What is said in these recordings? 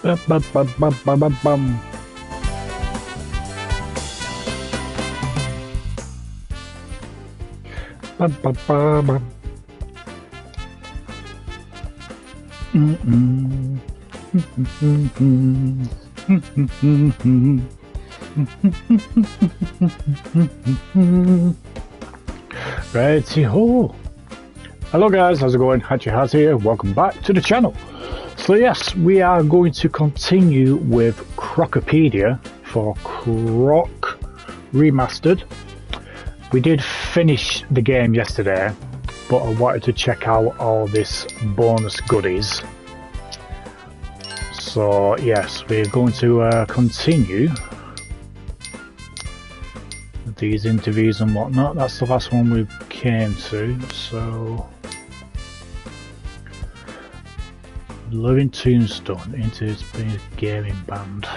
Bum, bum, bum, bum, bum, bum, bum. Bum, bum, bum, bum. Mm-mm. Righty-ho. Hello guys, how's it going? HatCHeTHaZ here, welcome back to the channel. So yes, we are going to continue with Crocopedia for Croc Remastered. We did finish the game yesterday, but I wanted to check out all this bonus goodies. So yes, we're going to continue with these interviews and whatnot. That's the last one we came to, so... Living Tombstone into his gaming band.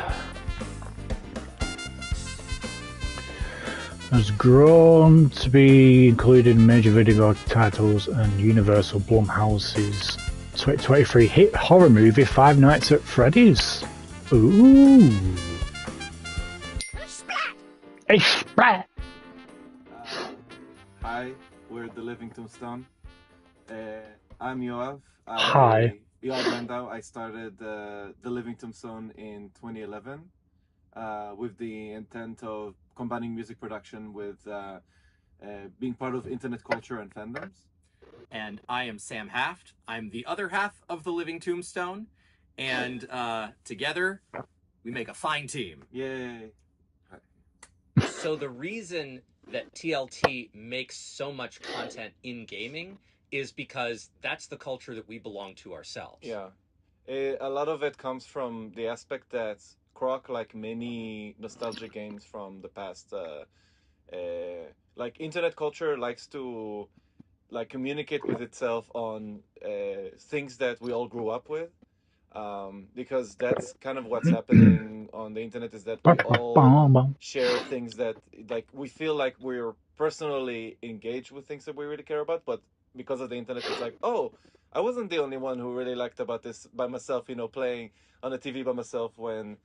Has grown to be included in major video titles and Universal Blumhouse's 2023 hit horror movie Five Nights at Freddy's. Ooh! A splat! Hi, we're the Living Tombstone. I'm Yoav. Hi. Yoav Landau. I started the Living Tombstone in 2011 with the intent of combining music production with being part of internet culture and fandoms. And I am Sam Haft. I'm the other half of the Living Tombstone, and together we make a fine team. Yay! So the reason that TLT makes so much content in gaming is because that's the culture that we belong to ourselves. Yeah. A lot of it comes from the aspect that Croc, like many nostalgia games from the past, like internet culture likes to like communicate with itself on things that we all grew up with, because that's kind of what's happening on the internet, is that we all share things that like we feel like we're personally engaged with things that we really care about, but because of the internet it's like, oh, I wasn't the only one who really liked about this by myself, you know, playing on the TV by myself when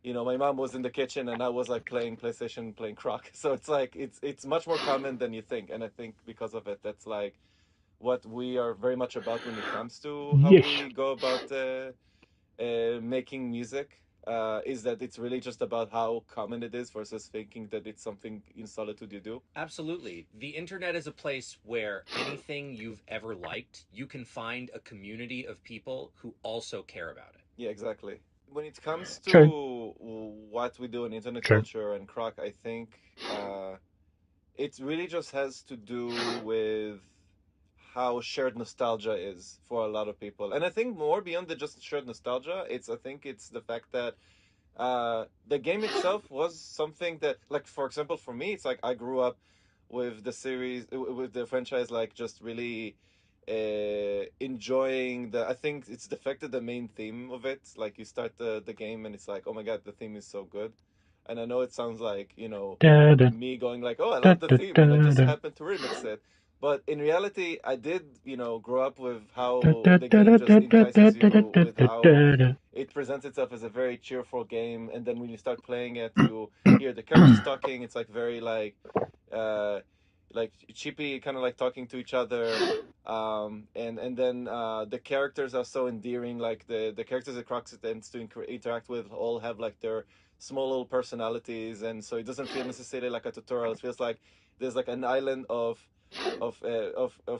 you know, my mom was in the kitchen and I was like playing PlayStation, playing Croc. So it's like it's much more common than you think, and I think because of it, that's like what we are very much about when it comes to how we go about making music. Is that it's really just about how common it is versus thinking that it's something in solitude you do. Absolutely. The internet is a place where anything you've ever liked, you can find a community of people who also care about it. Yeah, exactly. When it comes to what we do in internet culture and Croc, I think it really just has to do with how shared nostalgia is for a lot of people. And I think more beyond the just shared nostalgia, I think it's the fact that the game itself was something that, like, for example, for me, it's like I grew up with the series, with the franchise, like just really enjoying I think it's the fact that the main theme of it, like you start the game and it's like, oh my god, the theme is so good. And I know it sounds like, you know, me going like, oh, I love the theme, and I just happened to remix it. But in reality, I did, you know, grow up with how the game just entices you, with how it presents itself as a very cheerful game, and then when you start playing it, you hear the characters talking. It's like very like cheapy, kind of like talking to each other, and then the characters are so endearing. Like the characters that Croc tends to interact with all have like their small little personalities, and so it doesn't feel necessarily like a tutorial. It feels like there's like an island of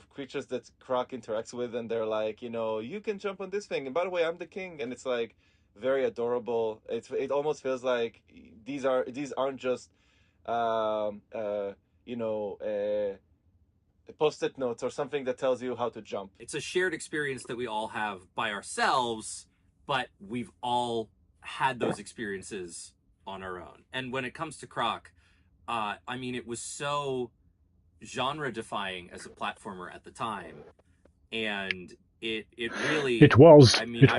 creatures that Croc interacts with, and they're like, you know, you can jump on this thing, and by the way, I'm the king, and it's like very adorable. It almost feels like these aren't just you know, post-it notes or something that tells you how to jump. It's a shared experience that we all have by ourselves, but we've all had those experiences on our own. And when it comes to Croc, I mean, it was so genre-defying as a platformer at the time, and it really... It was. I mean,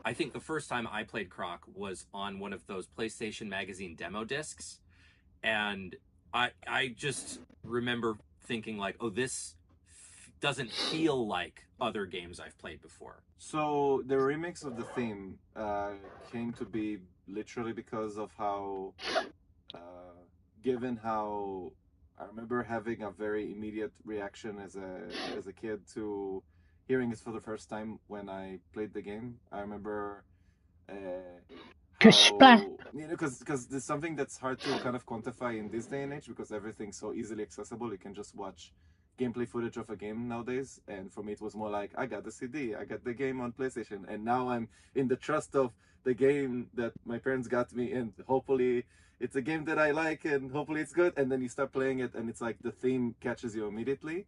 I think the first time I played Croc was on one of those PlayStation Magazine demo discs, and I just remember thinking like, oh, this doesn't feel like other games I've played before. So the remix of the theme came to be literally because of how, given how I remember having a very immediate reaction as a kid to hearing it for the first time when I played the game. I remember how, because there's something that's hard to kind of quantify in this day and age because everything's so easily accessible. You can just watch gameplay footage of a game nowadays, and for me it was more like I got the CD, I got the game on PlayStation, and now I'm in the trust of the game that my parents got me, and hopefully it's a game that I like and hopefully it's good, and then you start playing it and it's like the theme catches you immediately.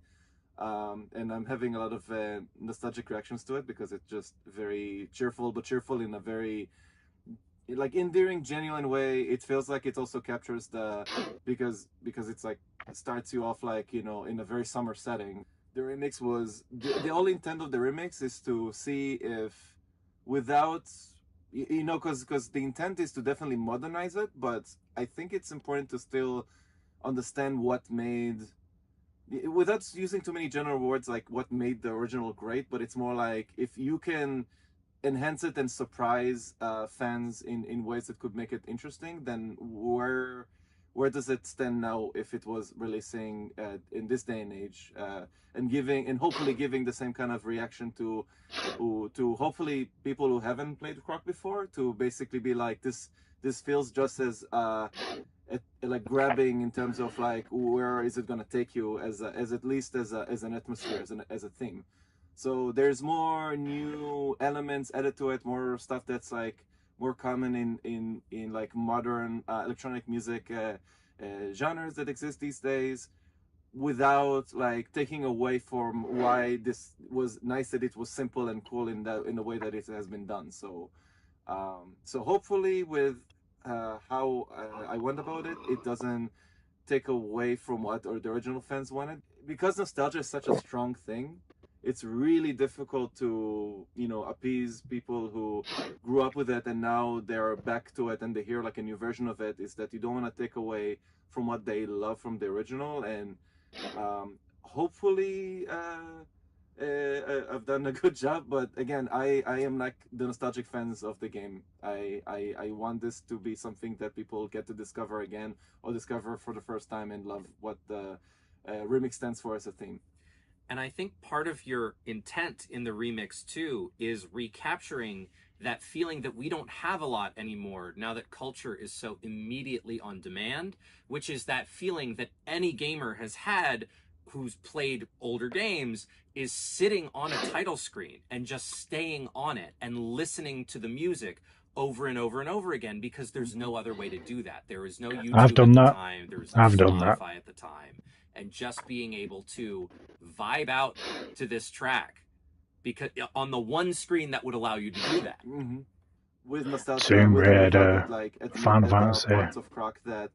And I'm having a lot of nostalgic reactions to it because it's just very cheerful, but cheerful in a very like endearing, genuine way. It feels like it also captures the because it's like it starts you off like, you know, in a very summer setting. The remix was the only intent of the remix is to see if without you know, because the intent is to definitely modernize it, but I think it's important to still understand what made, without using too many general words like what made the original great, but it's more like if you can enhance it and surprise fans in ways that could make it interesting, then where does it stand now if it was releasing in this day and age, and hopefully giving the same kind of reaction to hopefully people who haven't played Croc before, to basically be like this feels just as like grabbing in terms of like where is it gonna take you as at least as an atmosphere, as a theme. So there's more new elements added to it, more stuff that's like more common in like modern electronic music genres that exist these days, without like taking away from why this was nice, that it was simple and cool in the way that it has been done. So so hopefully with how I went about it, it doesn't take away from what or the original fans wanted. Because nostalgia is such a strong thing, it's really difficult to, you know, appease people who grew up with it and now they're back to it and they hear like a new version of it. Is that you don't want to take away from what they love from the original, and hopefully I've done a good job. But again, I am like the nostalgic fans of the game. I want this to be something that people get to discover again or discover for the first time and love what the remix stands for as a theme. And I think part of your intent in the remix too is recapturing that feeling that we don't have a lot anymore now that culture is so immediately on demand, which is that feeling that any gamer has had who's played older games, is sitting on a title screen and just staying on it and listening to the music over and over and over again, because there's no other way to do that. There is no YouTube I've done at the that. time. There was no I've done that. Spotify at the time. And just being able to vibe out to this track, because on the one screen that would allow you to do that. Mm-hmm. With nostalgia, Same with with like Final Fantasy. parts of Croc that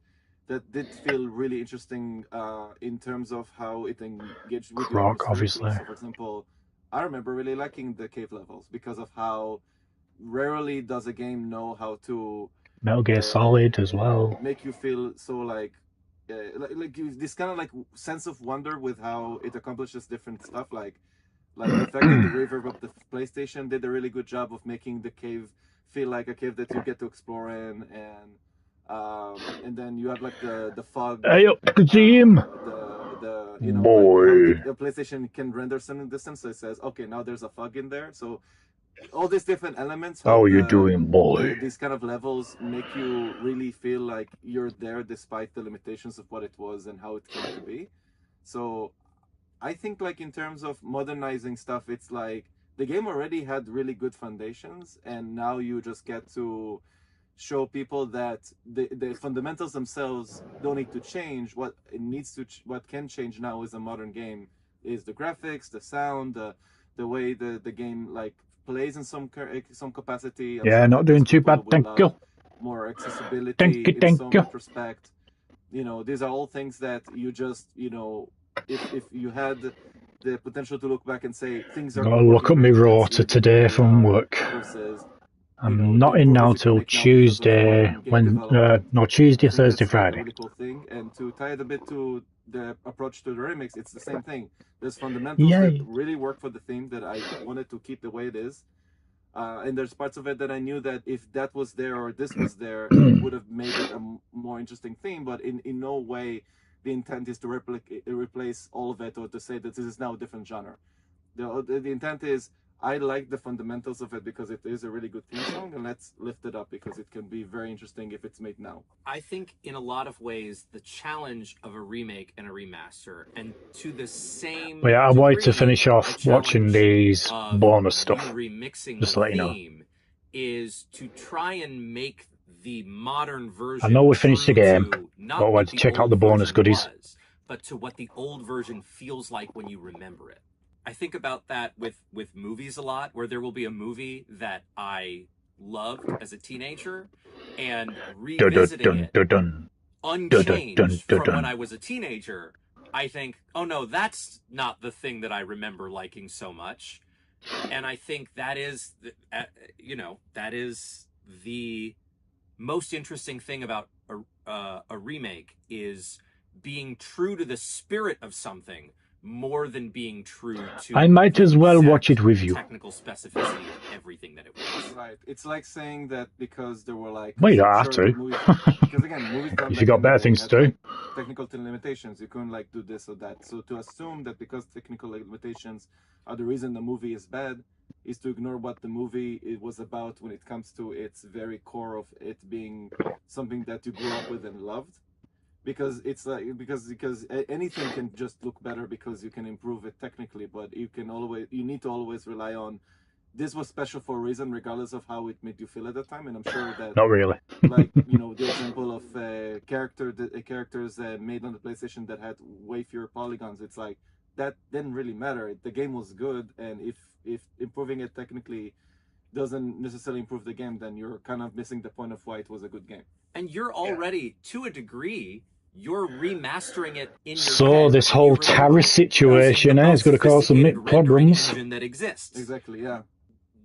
did feel really interesting in terms of how it engaged with Croc, you. obviously. So, for example, I remember really liking the cave levels because of how rarely does a game know how to Metal Gear Solid as well. make you feel so like this kind of like sense of wonder with how it accomplishes different stuff, like the fact that the reverb of the PlayStation did a really good job of making the cave feel like a cave that you get to explore in, and then you have like the fog. Hey up, Kazim! The you know, Boy. like the PlayStation can render some distance, so it says okay, now there's a fog in there. So all these different elements. How you doing, boy? These kind of levels make you really feel like you're there despite the limitations of what it was and how it came to be. So I think like in terms of modernizing stuff, it's like the game already had really good foundations, and now you just get to show people that the fundamentals themselves don't need to change. What it needs to, what can change now is a modern game is the graphics, the sound, the way the game like plays in some capacity. Yeah, not doing too bad, thank you. More accessibility Thank some you. respect. You know, these are all things that you just, you know, if you had the potential to look back and say things are. Gotta look at me rota today from work. Versus I'm not in now till Tuesday, Tuesday, Thursday, Friday. A really cool thing, and to tie it a bit to the approach to the remix, it's the same thing. There's fundamentals that really work for the theme that I wanted to keep the way it is. And there's parts of it that I knew that if that was there or this was there, it would have made it a more interesting theme. But in no way the intent is to replace all of it or to say that this is now a different genre. The intent is, I like the fundamentals of it because it is a really good theme song, and let's lift it up because it can be very interesting if it's made now. I think in a lot of ways, the challenge of a remake and a remaster, and to the same Well, yeah, I wanted to finish off watching these bonus stuff. Remixing just to let you know. Is to try and make the modern version. I know we finished the game, but I wanted to check out the bonus goodies. But to what the old version feels like when you remember it. I think about that with movies a lot, where there will be a movie that I loved as a teenager and revisiting it unchanged from when I was a teenager. I think, oh no, that's not the thing that I remember liking so much. And I think that is, that is the most interesting thing about a remake, is being true to the spirit of something more than being true to. I might as well watch it with you. Technical specificity of everything that it was. Right. It's like saying that because there were like. Well, you don't have to. Because again, movies. If you got better things to do. Technical limitations. You couldn't like do this or that. So to assume that because technical limitations are the reason the movie is bad is to ignore what the movie it was about when it comes to its very core of it being something that you grew up with and loved. Because it's like because anything can just look better because you can improve it technically, but you need to always rely on this was special for a reason, regardless of how it made you feel at the time. And I'm sure that not really. Like the example of characters made on the PlayStation that had way fewer polygons. It's like that didn't really matter. The game was good, and if improving it technically doesn't necessarily improve the game, then you're kind of missing the point of why it was a good game. And you're already, to a degree, you're remastering it in your So head. this whole Terrace situation is going to cause some problems. That exists. Exactly, yeah.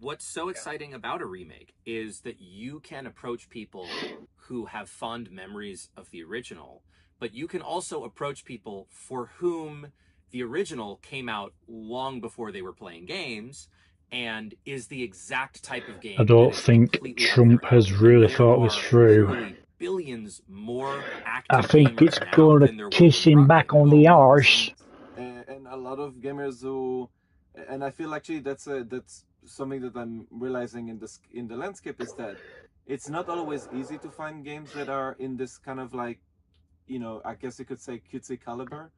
What's so exciting about a remake is that you can approach people who have fond memories of the original, but you can also approach people for whom the original came out long before they were playing games, and is the exact type of game. I don't think Trump has really thought this through. Billions more active. I think it's going to kiss him back on the arse. And a lot of gamers who, and I feel actually that's something that I'm realizing in the landscape, is that it's not always easy to find games that are in this kind of like, I guess you could say cutesy caliber.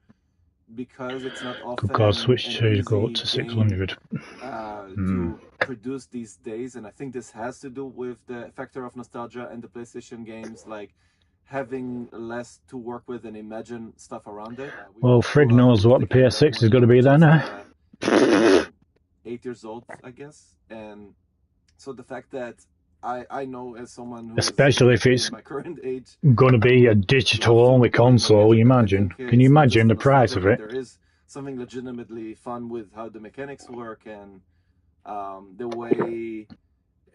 Because it's not often Switch 2 go up to 600 to produce these days, and I think this has to do with the factor of nostalgia and the PlayStation games, like having less to work with and imagine stuff around it. Well, Frig knows what the PS6 is going to be then, huh? 8 years old, I guess, and so the fact that I know as someone who especially if it's my current age going to be a digital-only console, can you imagine the price of it? There is something legitimately fun with how the mechanics work and the way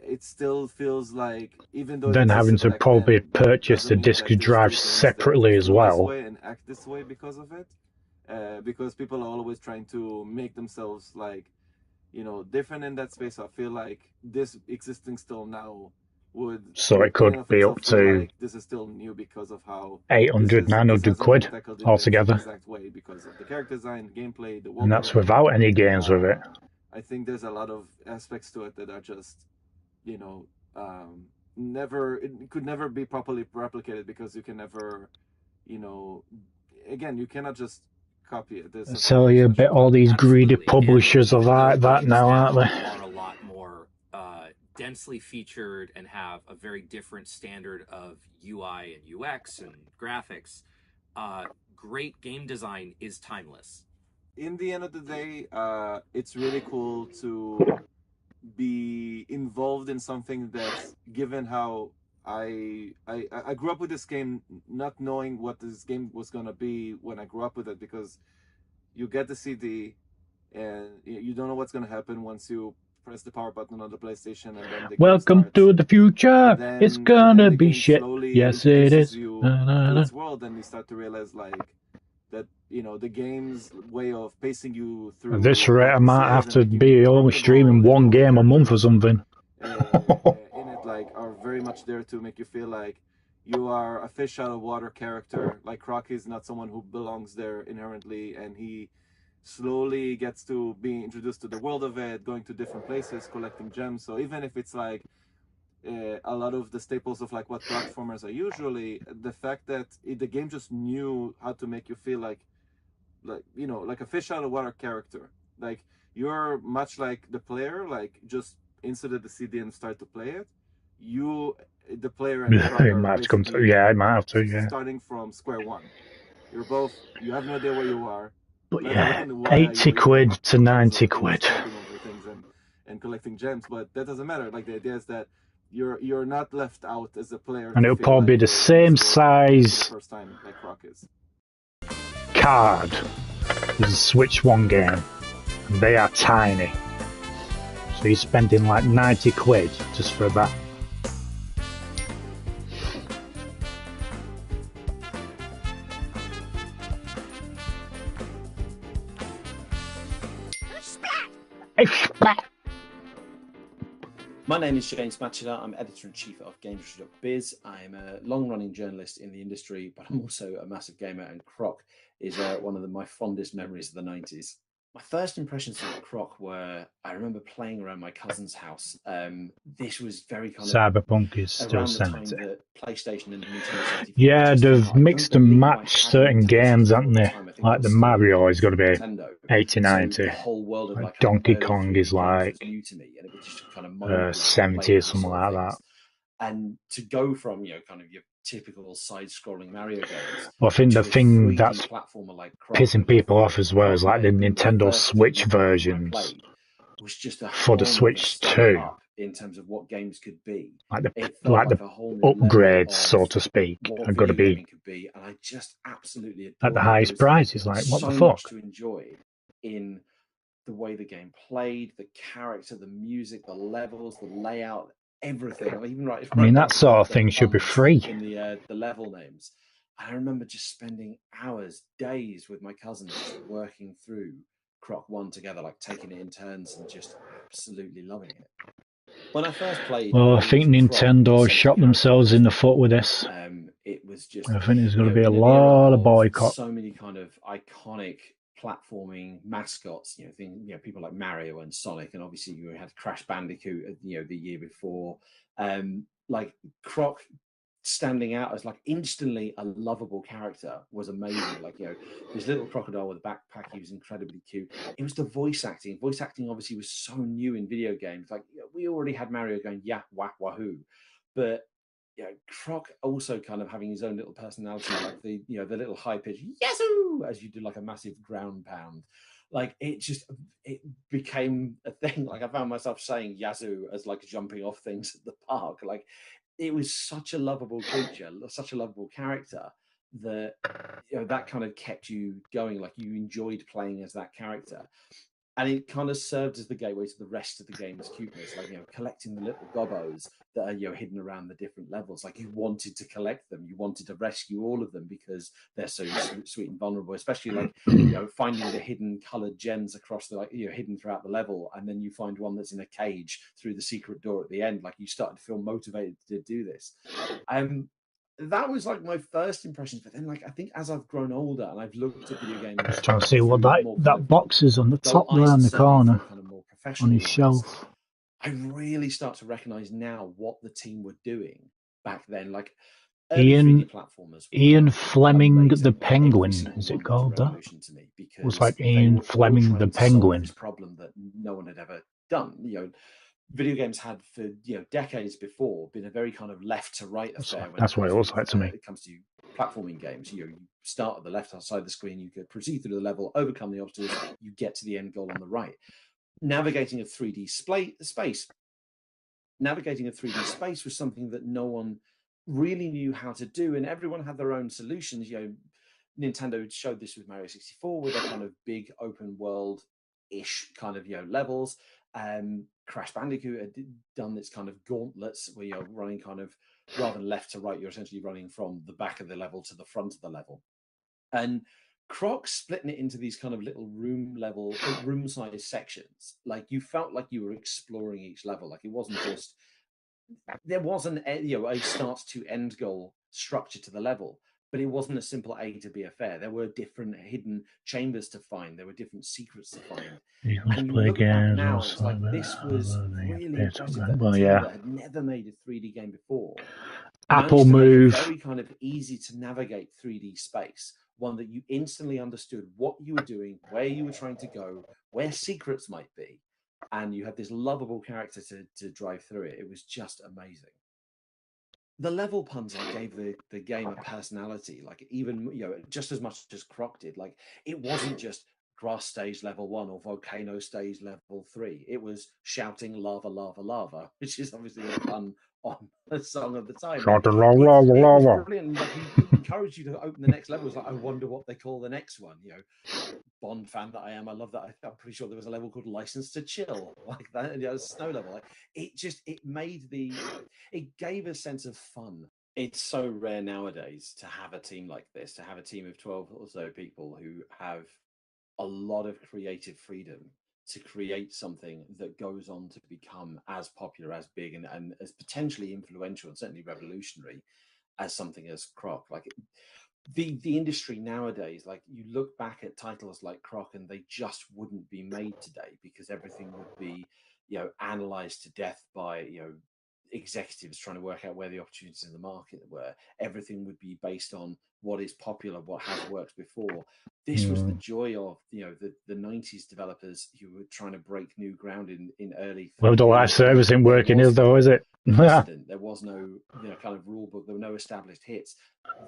it still feels like, even though then having to probably purchase the disc drive separately as well. And act this way because of it, because people are always trying to make themselves like, different in that space. I feel like this existing still now would. So it could be up to like this is still new because of how 800, 900 quid altogether. Exact way because of the character design, gameplay, the and that's without any games with it. I think there's a lot of aspects to it that are just, it could never be properly replicated because you can never, again, you cannot just copy it. I tell you, all these greedy publishers are like that now, aren't they? Are a lot more densely featured and have a very different standard of UI and UX and graphics. Great game design is timeless. In the end of the day, it's really cool to be involved in something that's, given how I grew up with this game not knowing what this game was going to be when I grew up with it, because you get the CD and you don't know what's going to happen once you press the power button on the PlayStation, and then the game Welcome starts. to the future. Then, It's gonna the be game shit. slowly Yes, it introduces is. you Na, na, to na. its world, and you start to realize that the game's way of pacing you through. At this what rate, I this might is have and to making you be feel only comfortable streaming and one all the game a month or characters something. in it are very much there to make you feel like you are a fish out of water character. Like Croc is not someone who belongs there inherently, and he slowly gets to be introduced to the world of it, going to different places, collecting gems. So even if it's like a lot of the staples of like what platformers are usually, the fact that the game just knew how to make you feel like like a fish out of water character. Like you're much like the player, like just inserted the CD and start to play it. The player and Croc It are might have to come to, basically yeah, it might have to, yeah. starting from square one. You have no idea where you are, But let yeah, alone why are 80 you quid to in 90 terms of quid. stepping over things and collecting gems. But that doesn't matter. Like the idea is that you're not left out as a player. And to it'll feel probably like be the you're in same this world for the size first time, like Croc is. card as a Switch 1 game. And they are tiny. So you're spending like 90 quid just for that. My name is James Matchida. I'm editor-in-chief of GameIndustry.biz. I'm a long-running journalist in the industry, but I'm also a massive gamer, and Croc is one of my fondest memories of the 90s. My first impressions of Croc were, I remember playing around my cousin's house. This was very kind of Cyberpunk is still around the time 70. that PlayStation and Nintendo 64 Yeah, just they've came out. I mixed don't and believe I matched had a certain Nintendo games, 64 haven't at the they? time. I think Like I the was still Mario is got to be Nintendo. 80, 90. So the whole world of Like like kind of Donkey early Kong 3D is games like was new to me, and it was just kind of mind-blowing 70 or something like that. And to go from kind of your typical side-scrolling Mario games, Well, I think the to a thing 3D that's platformer like Croc, pissing people off as well is like the my Nintendo first Switch game I versions played was just a for the whole nother Switch step 2. up in terms of what games could be. Like the It felt like a whole new level upgrades, so of to speak, what are going to video be gaming could be, and I just absolutely at the adored it. highest There price. It's was like, what the so fuck? much to enjoy in the way the game played, the character, the music, the levels, the layout, everything. Even right, I mean, down that to sort of the thing should be puns free. in the level names. And I remember just spending hours, days with my cousins, just working through Croc 1 together, like taking it in turns and just absolutely loving it. When I first played, Well, I think Nintendo shot themselves in the foot with this. It was just, I think there's going to be a in an lot era of boycott. so many kind of iconic platforming mascots, people like Mario and Sonic, and obviously you had Crash Bandicoot, the year before. Like Croc standing out as like instantly a lovable character was amazing. Like, this little crocodile with a backpack, he was incredibly cute. It was the voice acting. Voice acting obviously was so new in video games. Like, we already had Mario going, yeah, wah, wahoo. But Croc also kind of having his own little personality, like the little high pitch yazoo as you do like a massive ground pound. Like it became a thing. Like I found myself saying yazoo as like jumping off things at the park. Like it was such a lovable creature, such a lovable character that that kind of kept you going. Like you enjoyed playing as that character. And it kind of served as the gateway to the rest of the game's cuteness, like collecting the little gobbos that are hidden around the different levels. Like you wanted to collect them, you wanted to rescue all of them because they're so sweet and vulnerable. Especially like finding the hidden coloured gems across the hidden throughout the level, and then you find one that's in a cage through the secret door at the end. Like you started to feel motivated to do this. That was like my first impressions, but then like I think as I've grown older and I've looked at video games, Just trying to see what that box is on the top there in the corner on his shelf. I really start to recognize now what the team were doing back then. Like Ian Fleming the Penguin, is it called that? It was like Ian Fleming the Penguin. This problem that no one had ever done. Video games had for decades before been a very kind of left to right affair. That's what it was like to me. It comes to platforming games. You start at the left hand side of the screen, you could proceed through the level, overcome the obstacles, you get to the end goal on the right. Navigating a 3D space. Navigating a 3D space was something that no one really knew how to do, and everyone had their own solutions. Nintendo showed this with Mario 64 with a kind of big open world ish kind of levels, Crash Bandicoot had done its kind of gauntlets where you're running kind of rather than left to right, you're essentially running from the back of the level to the front of the level. And Croc splitting it into these kind of little room size sections. Like you felt like you were exploring each level. Like it wasn't just there was a start to end goal structure to the level, but it wasn't a simple A to B affair. There were different hidden chambers to find. There were different secrets to find. Let's play look back games. now, it's like this was really impressive. That Well, a team yeah. that had never made a 3D game before Apple managed to make a move. very kind of easy to navigate 3D space, one that you instantly understood what you were doing, where you were trying to go, where secrets might be, and you had this lovable character to drive through it. It was just amazing. The level puns gave the game a personality, like even just as much as Croc did. Like it wasn't just grass stage level 1 or volcano stage level 3. It was shouting lava, lava, lava, which is obviously a pun on the song of the time. Shouting lava, lava, It lava. was brilliant. Like he encouraged you to open the next level. It was like, I wonder what they call the next one. Bond fan that I am, I love that. I'm pretty sure there was a level called License to Chill, like that. Snow level. Like it gave a sense of fun. It's so rare nowadays to have a team like this, to have a team of 12 or so people who have a lot of creative freedom to create something that goes on to become as popular, as big, and as potentially influential and certainly revolutionary as something as Croc. Like the industry nowadays, like you look back at titles like Croc and they just wouldn't be made today because everything would be analyzed to death by executives trying to work out where the opportunities in the market were. Everything would be based on what is popular, what has worked before. This was the joy of the 90s developers who were trying to break new ground in early. Well, the live service isn't working, is it? There was no kind of rule book. There were no established hits.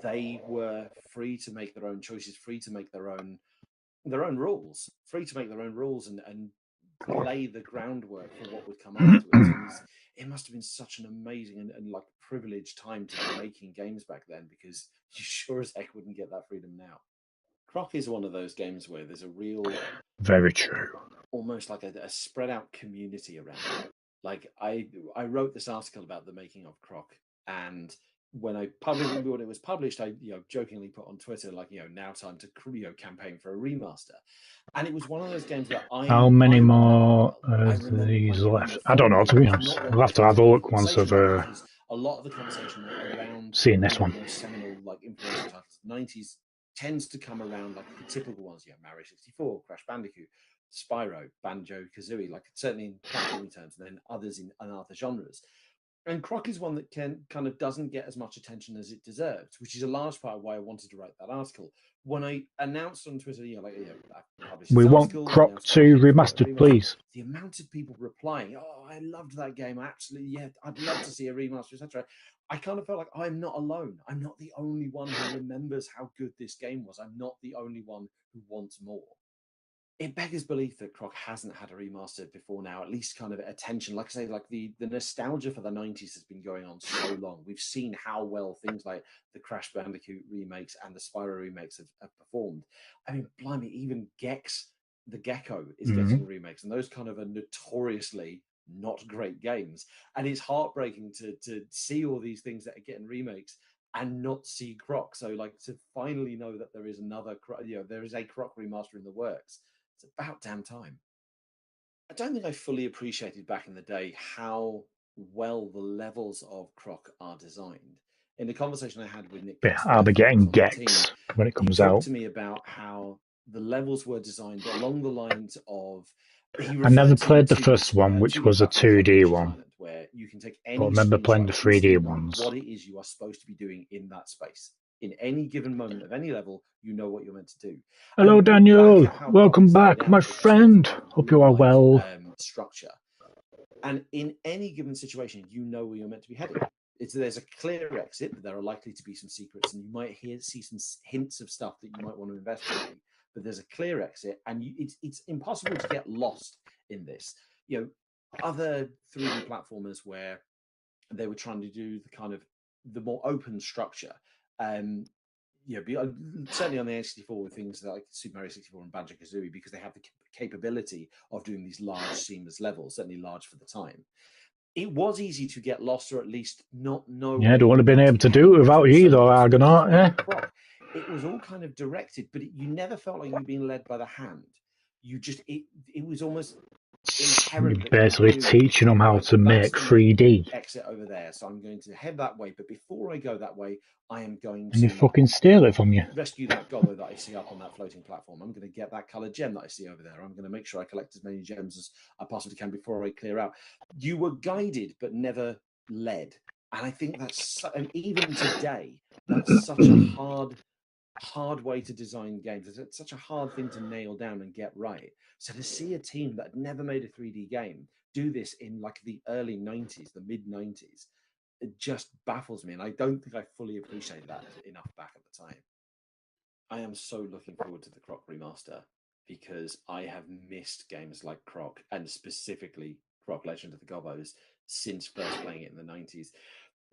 They were free to make their own choices, free to make their own rules, free to make their own rules and lay the groundwork for what would come afterwards. And it must have been such an amazing and like privileged time to be making games back then, because you sure as heck wouldn't get that freedom now. Croc is one of those games where there's a real, very true, almost like a spread out community around it. Like I wrote this article about the making of Croc, and when it was published, I jokingly put on Twitter like now time to campaign for a remaster, and it was one of those games that how many more of these left? I don't know, to be honest. I'll have to have a look once I've a lot of the conversation around seeing this one. Most seminal like influential titles, 90s tends to come around like the typical ones, Mario 64, Crash Bandicoot, Spyro, Banjo-Kazooie, like certainly in platforming terms, and then others in other genres. And Croc is one that kind of doesn't get as much attention as it deserves, which is a large part of why I wanted to write that article. When I announced on Twitter, we want Croc 2 remastered, please. The amount of people replying, "Oh, I loved that game, absolutely, I'd love to see a remaster, etc." I kind of felt like I'm not alone. I'm not the only one who remembers how good this game was. I'm not the only one who wants more. It beggars belief that Croc hasn't had a remaster before now, at least kind of attention. Like I say, like the nostalgia for the 90s has been going on so long. We've seen how well things like the Crash Bandicoot remakes and the Spyro remakes have performed. I mean, blimey, even Gex, the Gecko, is getting remakes, and those kind of are notoriously not great games. And it's heartbreaking to see all these things that are getting remakes and not see Croc. So like to finally know that there is another, there is a Croc remaster in the works. It's about damn time. I don't think I fully appreciated back in the day how well the levels of Croc are designed. In the conversation I had with Nick, I'll be getting Gex when it comes out. To me about how the levels were designed along the lines of. I never played the first one, which was a 2D one. Where you can take any. But I remember playing the 3D ones. What it is you are supposed to be doing in that space. In any given moment of any level, you know what you're meant to do. Hello, Daniel. Welcome back, my friend. Hope you are well. Structure. And in any given situation, you know where you're meant to be heading. There's a clear exit, but there are likely to be some secrets, and you might see some hints of stuff that you might want to investigate. But there's a clear exit, and it's impossible to get lost in this. Other 3D platformers where they were trying to do the kind of the more open structure. certainly on the N64 with things like Super Mario 64 and Banjo-Kazooie, because they have the capability of doing these large seamless levels, certainly large for the time. It was easy to get lost, or at least not know. Yeah, they wouldn't have been able to do it without you, though, Argonaut. Yeah. It was all kind of directed, but you never felt like you were being led by the hand. You just it was almost inherent. You're basically teaching them how to make 3D. Exit over there, so I'm going to head that way. But before I go that way, I am going to. And they fucking steal it from you. Rescue that gobbo that I see up on that floating platform. I'm going to get that coloured gem that I see over there. I'm going to make sure I collect as many gems as I possibly can before I clear out. You were guided, but never led. And I think that's, and even today, that's such a hard way to design games. It's such a hard thing to nail down and get right. So to see a team that had never made a 3D game do this in like the early 90s, the mid 90s, it just baffles me. And I don't think I fully appreciated that enough back at the time. I am so looking forward to the Croc remaster because I have missed games like Croc, and specifically Croc Legend of the Gobbos, since first playing it in the 90s.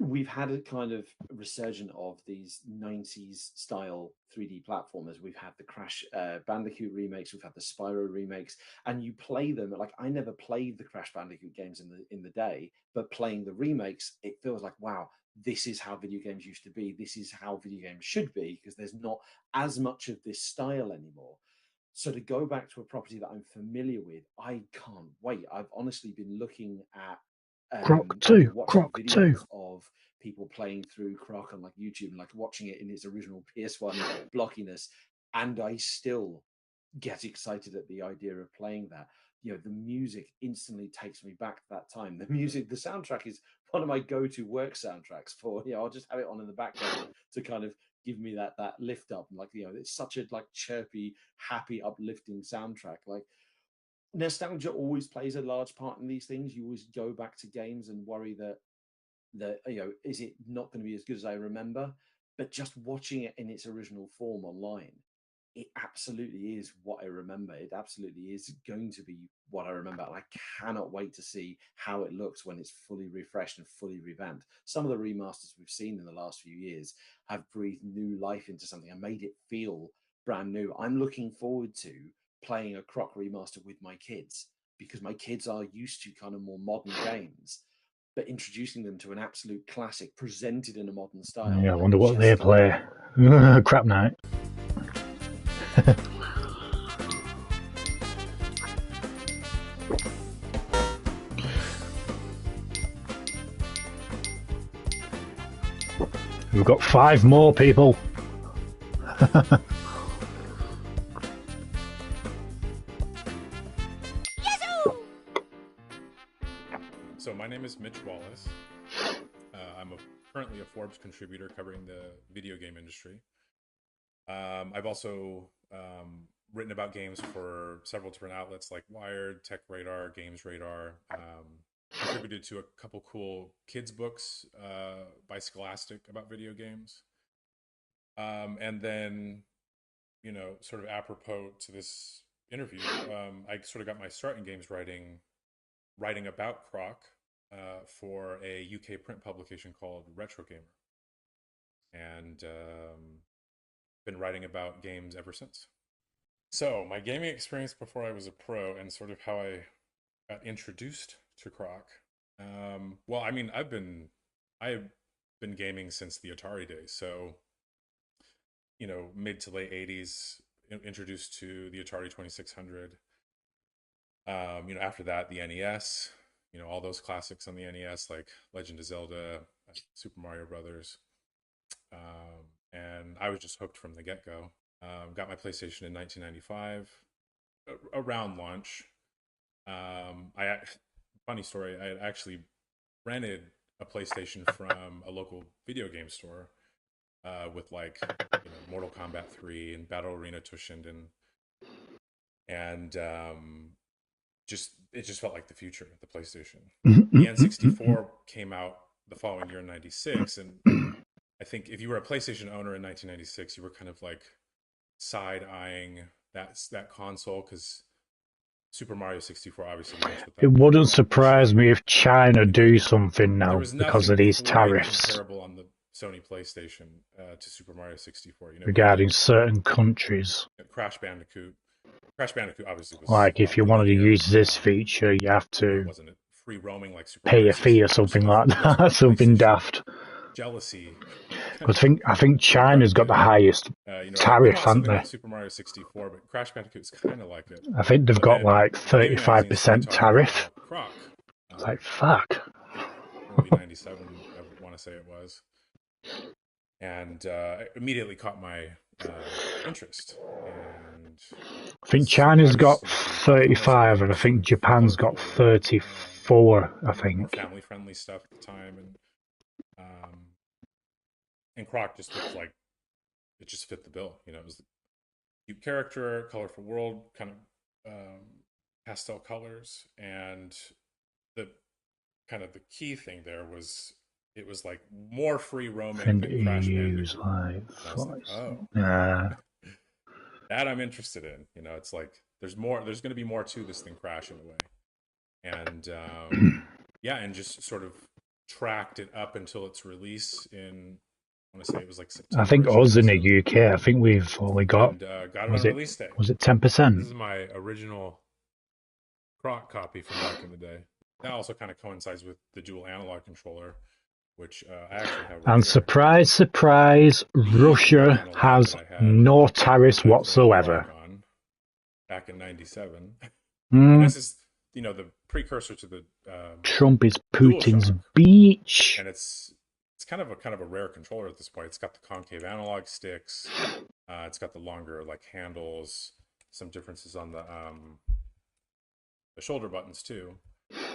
We've had a kind of resurgence of these 90s style 3D platformers. We've had the Crash Bandicoot remakes, we've had the Spyro remakes, and you play them. Like, I never played the Crash Bandicoot games in the day, but playing the remakes, it feels like, wow, this is how video games used to be. This is how video games should be, because there's not as much of this style anymore. So to go back to a property that I'm familiar with, I can't wait. I've honestly been looking at Croc 2 of people playing through Croc on like YouTube and like watching it in its original PS1 blockiness, and I still get excited at the idea of playing that. You know, the music instantly takes me back to that time. The soundtrack is one of my go-to work soundtracks for, I'll just have it on in the background to kind of give me that lift up. Like, it's such a like chirpy, happy, uplifting soundtrack. Like, nostalgia always plays a large part in these things. You always go back to games and worry that is it not going to be as good as I remember? But just watching it in its original form online, it absolutely is what I remember. It absolutely is going to be what I remember. And I cannot wait to see how it looks when it's fully refreshed and fully revamped. Some of the remasters we've seen in the last few years have breathed new life into something and made it feel brand new. I'm looking forward to playing a Croc remaster with my kids, because my kids are used to kind of more modern games, but introducing them to an absolute classic presented in a modern style. Yeah, I wonder what they play. Crap night. We've got 5 more people. So my name is Mitch Wallace. I'm currently a Forbes contributor covering the video game industry. I've also written about games for several different outlets like Wired, Tech Radar, Games Radar. Contributed to a couple cool kids books by Scholastic about video games. And then, sort of apropos to this interview, I sort of got my start in games writing about Croc for a UK print publication called Retro Gamer, and been writing about games ever since. So my gaming experience before I was a pro, and sort of how I got introduced to Croc. Well, I mean, I've been gaming since the Atari days. So, mid to late 80s, introduced to the Atari 2600. After that, the NES, all those classics on the NES, like Legend of Zelda, Super Mario Brothers. And I was just hooked from the get-go. Got my PlayStation in 1995, around launch. Funny story, I had actually rented a PlayStation from a local video game store with like Mortal Kombat 3 and Battle Arena Toshinden. And it just felt like the future of the PlayStation. The N64 came out the following year in 96, and I think if you were a PlayStation owner in 1996, you were kind of like side-eyeing that console, because Super Mario 64 obviously launched with that. It wouldn't surprise me if China do something now because of these tariffs. Comparable on the Sony PlayStation to Super Mario 64. You know, regarding certain countries. Crash Bandicoot. Crash Bandicoot obviously was Like, if you wanted to use this feature, you have to wasn't it free roaming like Super pay Mario a fee or 64, something so like that's where that. Something PlayStation daft. jealousy. Because I think China's got the highest you know, tariff, not haven't something they? like Super Mario 64, but Crash Bandicoot's kind of like it. I think they've But got then like the gaming magazine started 35% talking tariff. about Croc. It's like, fuck. Early 97, I want to say it was. And it immediately caught my interest. And I think China's got 35 and I think Japan's got 34, I more think. family-friendly stuff at the time. And Croc just looked like it just fit the bill. You know, it was a cute character, colorful world, kind of pastel colors. And the kind of the key thing there was it was like more free roaming than Crash Bandicoot. Like, I was like, oh, that I'm interested in. You know, it's like there's going to be more to this than Crash in a way. And yeah, and just sort of tracked it up until its release in, I want to say it was like September. I think us in the UK, I think we've only got, got it on release day. Was it 10%? This is my original Croc copy from back in the day. That also kind of coincides with the dual analog controller, which I actually have. And surprise, surprise, Russia has no tariffs whatsoever. Back in '97. This is, you know, the precursor to the Trump is Putin's beach, and it's kind of a rare controller at this point. It's got the concave analog sticks. It's got the longer like handles. Some differences on the shoulder buttons too,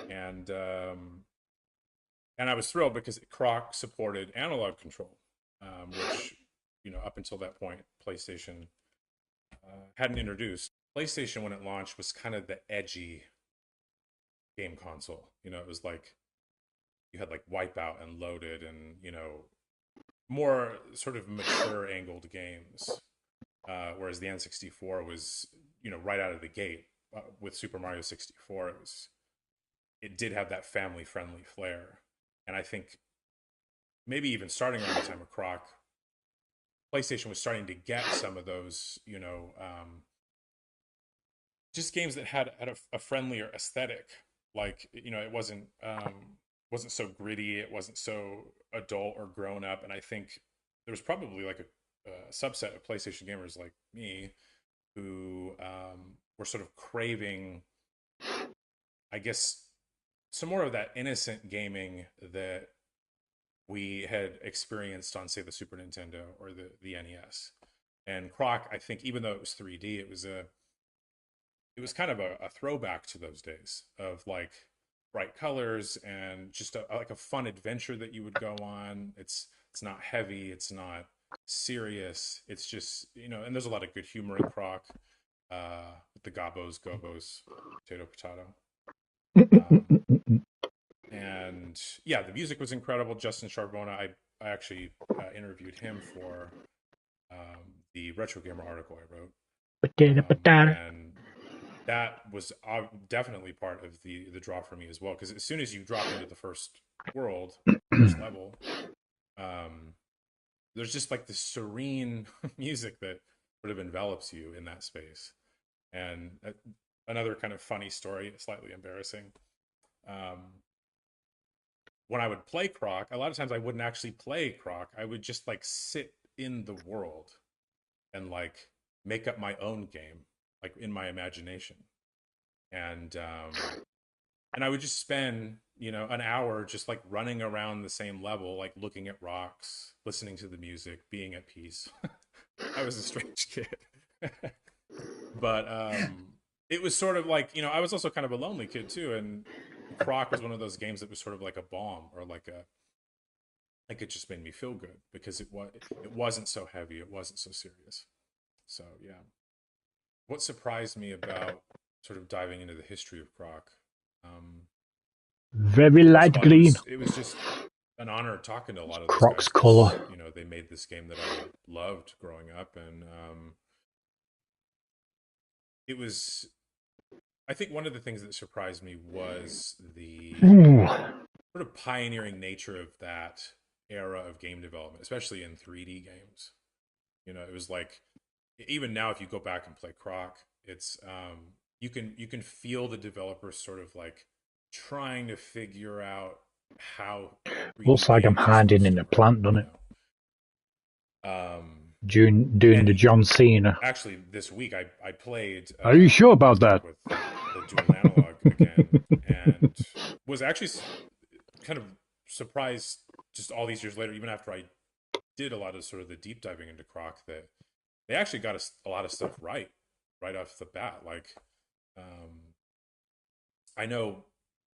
and I was thrilled because Croc supported analog control, which, you know, up until that point PlayStation hadn't introduced. PlayStation, when it launched, was kind of the edgy game console. You know, it was like you had like Wipeout and Loaded and, you know, more sort of mature angled games, whereas the N64 was, you know, right out of the gate with Super Mario 64. It did have that family friendly flair, and I think maybe even starting around the time of Croc, PlayStation was starting to get some of those, you know, just games that had a friendlier aesthetic. Like, you know, it wasn't so gritty, it wasn't so adult or grown up. And I think there was probably like a subset of PlayStation gamers like me who were sort of craving, I guess, some more of that innocent gaming that we had experienced on, say, the Super Nintendo or the NES. And Croc, I think, even though it was 3D, it was kind of a throwback to those days of like bright colors and just like a fun adventure that you would go on. It's not heavy, it's not serious. It's just, you know, and there's a lot of good humor in Croc, with the Gobbos, potato. And yeah, the music was incredible. Justin Charbona, I actually interviewed him for the Retro Gamer article I wrote. And that was definitely part of the draw for me as well, because as soon as you drop into the first level, there's just like this serene music that sort of envelops you in that space. And another kind of funny story, slightly embarrassing. When I would play Croc, a lot of times I wouldn't actually play Croc. I would just like sit in the world and like make up my own game, like in my imagination. And I would just spend, you know, an hour just like running around the same level, like looking at rocks, listening to the music, being at peace. I was a strange kid. But it was sort of like, you know, I was also kind of a lonely kid too, and Croc was one of those games that was sort of like a balm, or like it just made me feel good because it wasn't so heavy, it wasn't so serious. So yeah. What surprised me about sort of diving into the history of Croc? Very light green. It was just an honor talking to a lot of Croc's those guys. color. You know, they made this game that I loved growing up, and it was. I think one of the things that surprised me was the sort of pioneering nature of that era of game development, especially in 3D games. You know, it was like, even now if you go back and play Croc, it's you can feel the developers sort of like trying to figure out how 3D Looks like I'm games are hiding supposed in to a work, plant, doesn't you it? know. Doing And the John Cena. actually this week I played Are you sure about that? with the dual analog again, and was actually kind of surprised just all these years later, even after I did a lot of sort of the deep diving into Croc, that they actually got a lot of stuff right off the bat. Like, I know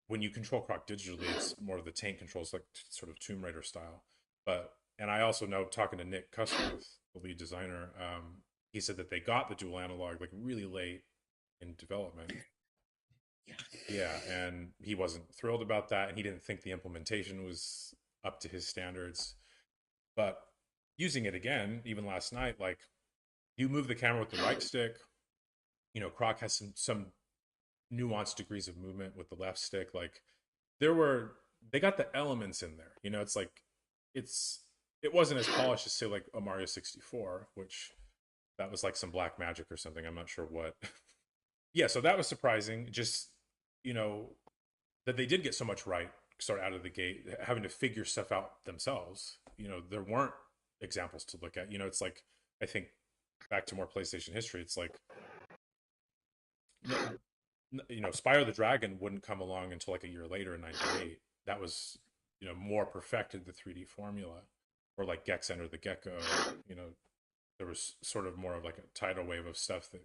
when you control Croc digitally, it's more of the tank controls, like sort of Tomb Raider style. But and I also know, talking to Nick Cusworth, the lead designer, he said that they got the dual analog like really late in development. Yeah, and he wasn't thrilled about that, and he didn't think the implementation was up to his standards. But using it again, even last night, like, you move the camera with the right stick. You know, Croc has some nuanced degrees of movement with the left stick. Like, they got the elements in there. You know, it's like it wasn't as polished as, say, like a Mario 64, which that was like some black magic or something. I'm not sure what. Yeah, so that was surprising. Just, you know, that they did get so much right start out of the gate, having to figure stuff out themselves. You know, there weren't examples to look at. You know, it's like, I think back to more PlayStation history, it's like, you know, Spyro the Dragon wouldn't come along until like a year later in '98. That was, you know, more perfected the 3D formula. Or like Gex Enter the Gecko. You know, there was sort of more of like a tidal wave of stuff that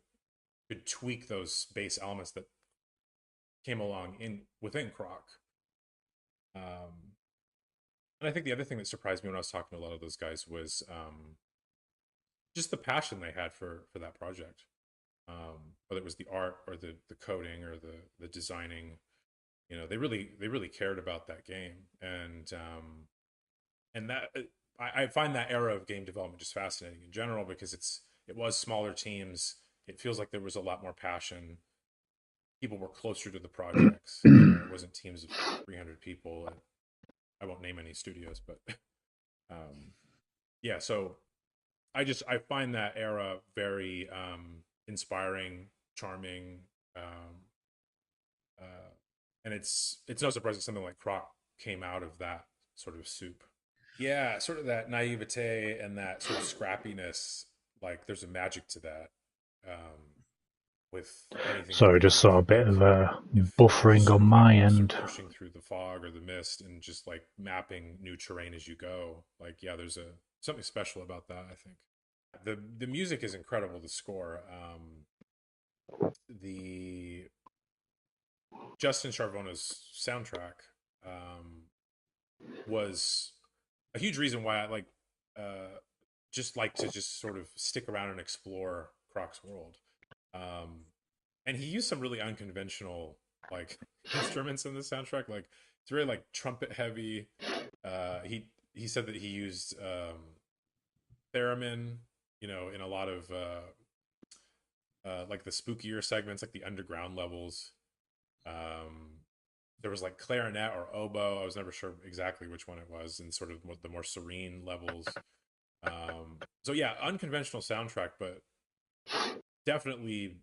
could tweak those base elements that came along within Croc. And I think the other thing that surprised me when I was talking to a lot of those guys was just the passion they had for that project. Whether it was the art or the coding or the designing, you know, they really cared about that game. And that I find that era of game development just fascinating in general, because it was smaller teams. It feels like there was a lot more passion. People were closer to the projects. You know, it wasn't teams of 300 people. I won't name any studios, but yeah. So I find that era very inspiring, charming, and it's no surprise that something like Croc came out of that sort of soup. Yeah, sort of that naivete and that sort of scrappiness. Like, there's a magic to that. With anything you So I just make, saw a bit like, of if you're just buffering sort on of like my sort end. of pushing through the fog or the mist and just like mapping new terrain as you go, like, yeah, there's something special about that. I think the music is incredible. The score, the Justin Charvona's soundtrack, was a huge reason why I just like to just sort of stick around and explore Croc's world. And he used some really unconventional like instruments in the soundtrack. Like, it's very like trumpet heavy. He said that he used theremin, you know, in a lot of like the spookier segments, like the underground levels. There was like clarinet or oboe. I was never sure exactly which one it was, and sort of the more serene levels. So yeah, unconventional soundtrack, but definitely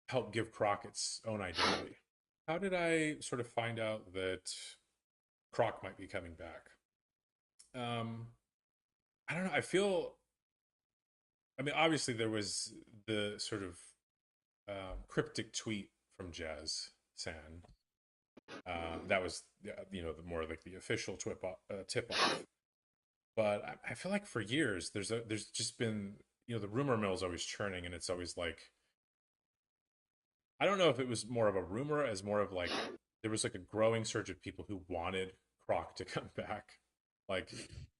helped give Croc its own identity. How did I sort of find out that Croc might be coming back? Um, I don't know. I mean, obviously there was the sort of cryptic tweet from Jazz San. That was, you know, the more like the official tip off. But I feel like for years there's just been, you know, the rumor mill is always churning, and it's always like, I don't know if it was more of a rumor as more of like there was like a growing surge of people who wanted Croc to come back. Like,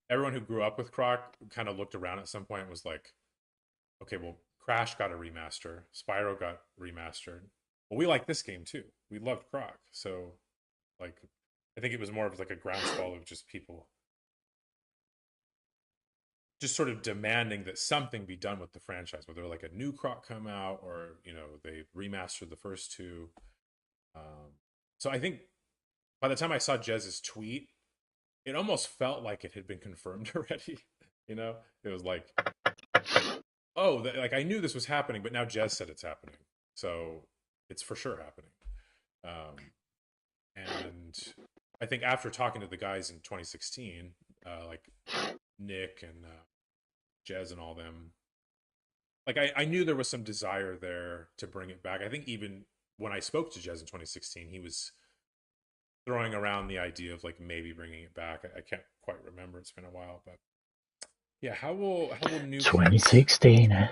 everyone who grew up with Croc kind of looked around at some point and was like, okay, well, Crash got a remaster, Spyro got remastered. Well, we like this game too. We loved Croc. So, like, I think it was more of like a groundswell of just people just sort of demanding that something be done with the franchise, whether like a new Croc come out or, you know, they remastered the first two. So I think by the time I saw Jez's tweet, it almost felt like it had been confirmed already. You know, it was like, oh, like I knew this was happening, but now Jez said it's happening, so it's for sure happening. And I think after talking to the guys in 2016, like Nick and Jez and all them, like I knew there was some desire there to bring it back. I think even when I spoke to Jez in 2016, he was throwing around the idea of like maybe bringing it back. I can't quite remember; it's been a while, but yeah, how will new 2016,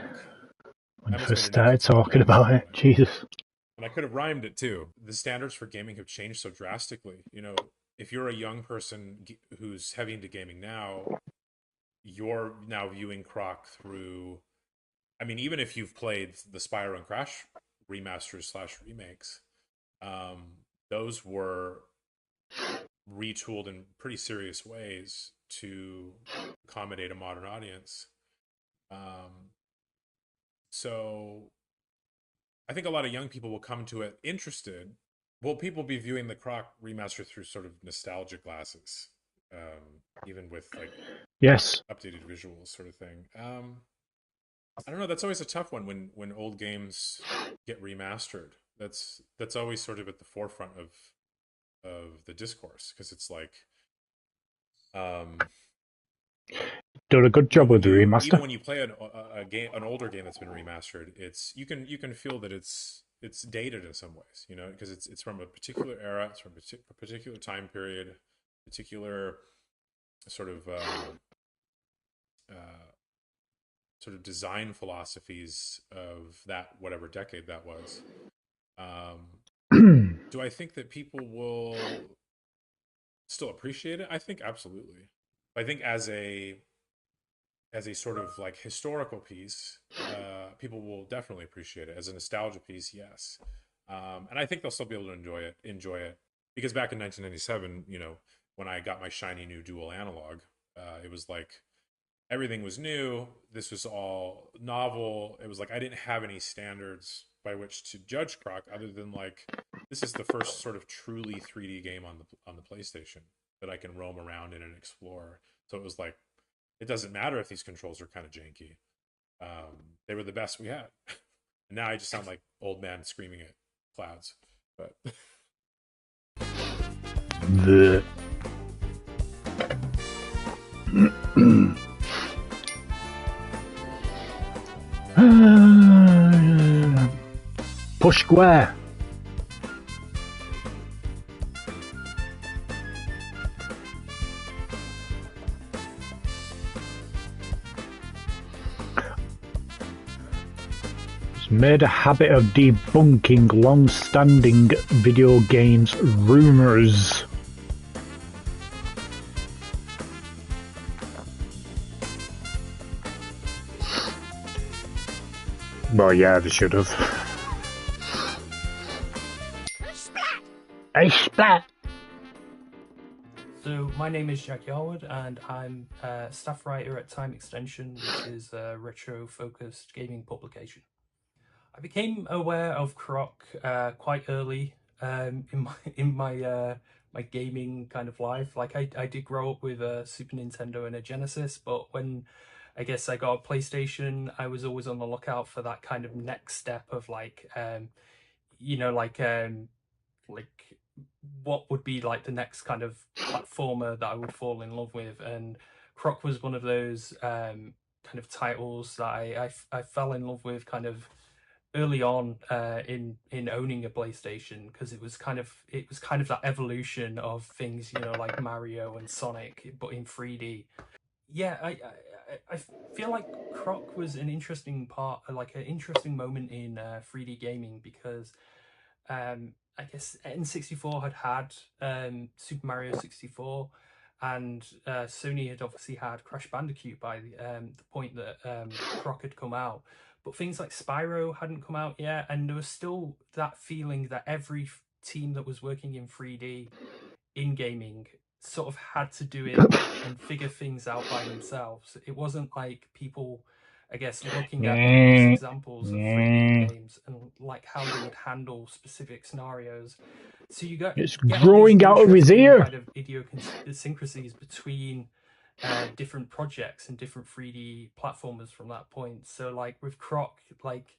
when I first started talking about it. Jesus. And I could have rhymed it too. The standards for gaming have changed so drastically. You know, if you're a young person who's heavy into gaming now, you're now viewing Croc through. I mean, even if you've played the Spyro and Crash remasters / remakes, those were retooled in pretty serious ways to accommodate a modern audience. So I think a lot of young people will come to it interested. Will people be viewing the Croc remaster through sort of nostalgia glasses, even with like updated visuals, sort of thing? I don't know. That's always a tough one when old games get remastered. That's always sort of at the forefront of the discourse, because it's like done a good job with the remaster. Even when you play an older game that's been remastered, you can feel that it's dated in some ways, you know, because it's from a particular era, it's from a particular time period, particular sort of design philosophies of that whatever decade that was. Do I think that people will still appreciate it? I think absolutely. I think as a sort of like historical piece, people will definitely appreciate it. As a nostalgia piece, yes. And I think they'll still be able to enjoy it because back in 1997, you know, when I got my shiny new dual analog, it was like everything was new. This was all novel. It was like I didn't have any standards by which to judge Croc other than like this is the first sort of truly 3D game on the PlayStation that I can roam around in and explore. So it was like, it doesn't matter if these controls are kind of janky. They were the best we had. And now I just sound like old man screaming at clouds. But Push square. Made a habit of debunking long-standing video games rumors. Well, yeah, they should have. I splat! So, my name is Jack Yarwood, and I'm a staff writer at Time Extension, which is a retro-focused gaming publication. I became aware of Croc quite early in my gaming kind of life. Like I did grow up with a Super Nintendo and a Genesis, but when I guess I got a PlayStation, I was always on the lookout for that kind of next step of like what would be like the next kind of platformer that I would fall in love with, and Croc was one of those kind of titles that I fell in love with kind of early on in owning a PlayStation, because it was kind of that evolution of things, you know, like Mario and Sonic, but in 3D. Yeah, I feel like Croc was an interesting part, like an interesting moment in 3D gaming, because I guess N64 had Super Mario 64, and Sony had obviously had Crash Bandicoot by the point that Croc had come out. But things like Spyro hadn't come out yet, and there was still that feeling that every team that was working in 3D in gaming sort of had to do it and figure things out by themselves. It wasn't like people, I guess, looking at previous examples of 3D games and like how they would handle specific scenarios, So you get It's all growing these out of his interesting ear. kind of idiosyncrasies between different projects and different 3D platformers from that point. So like with Croc, like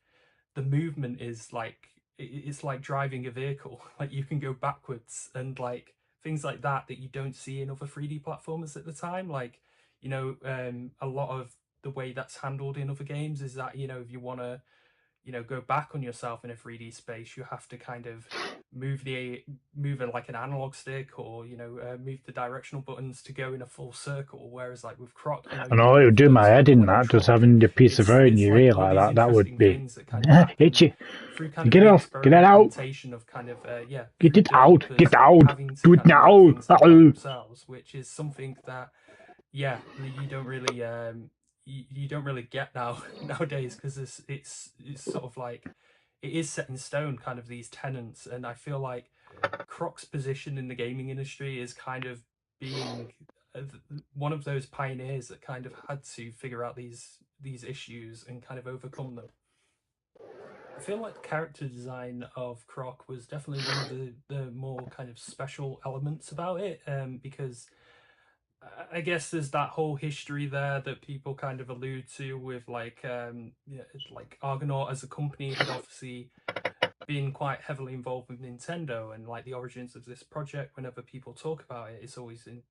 the movement is like it's like driving a vehicle. Like you can go backwards and like things like that you don't see in other 3D platformers at the time. Like, you know, a lot of the way that's handled in other games is that, you know, if you want to, you know, go back on yourself in a 3D space, you have to kind of move it like an analog stick, or, you know, move the directional buttons to go in a full circle. Whereas like with Croc, you know, I know it would do my head in that, just having the piece of air in your ear like that. That would be itchy. through kind of Get the off, get it out, experimentation of kind of get through it out, developers get out, having to do it kind of now. work things out themselves, which is something that you don't really you don't really get nowadays, because it's sort of like it is set in stone, kind of these tenets. And I feel like Croc's position in the gaming industry is kind of being one of those pioneers that kind of had to figure out these issues and kind of overcome them. I feel like the character design of Croc was definitely one of the more kind of special elements about it, because I guess there's that whole history there that people kind of allude to with like like Argonaut as a company had obviously been quite heavily involved with Nintendo, and like the origins of this project, whenever people talk about it, it's always in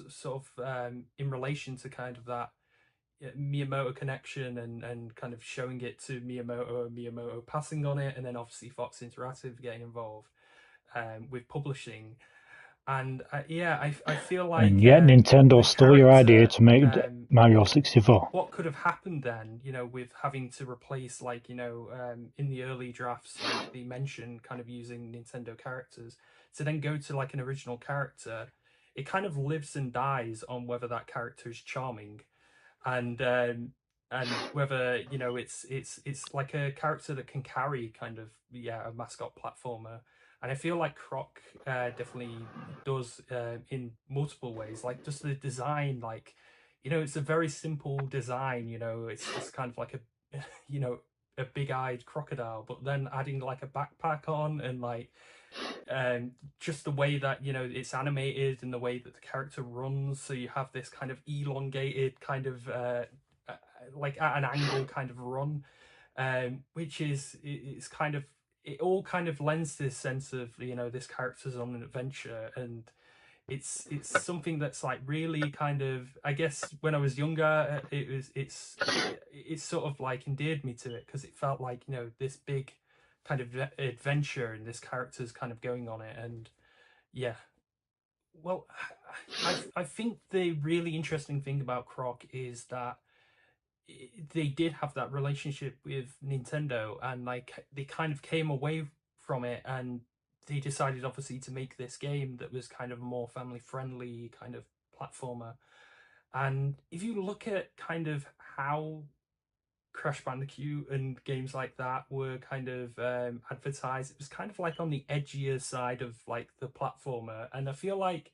sort of in relation to kind of that Miyamoto connection and kind of showing it to Miyamoto passing on it, and then obviously Fox Interactive getting involved with publishing. And I feel like, and yet Nintendo stole your idea to make Mario 64. What could have happened then, you know, with having to replace, like, you know, in the early drafts, like they mentioned kind of using Nintendo characters, to then go to like an original character, it kind of lives and dies on whether that character is charming, and whether, you know, it's like a character that can carry kind of a mascot platformer. And I feel like Croc definitely does in multiple ways. Like just the design, like, you know, it's a very simple design. You know, it's just kind of like a you know, a big-eyed crocodile, but then adding like a backpack on, and like just the way that, you know, it's animated and the way that the character runs. So you have this kind of elongated kind of like at an angle kind of run, which is it's kind of, it all kind of lends this sense of, you know, this character's on an adventure. And it's something that's like really kind of, I guess when I was younger, it's sort of like endeared me to it, because it felt like, you know, this big kind of adventure and this character's kind of going on it. And well, I think the really interesting thing about Croc is that they did have that relationship with Nintendo, and like they kind of came away from it, and they decided obviously to make this game that was kind of more family friendly kind of platformer. And if you look at kind of how Crash Bandicoot and games like that were kind of advertised, it was kind of like on the edgier side of like the platformer. And I feel like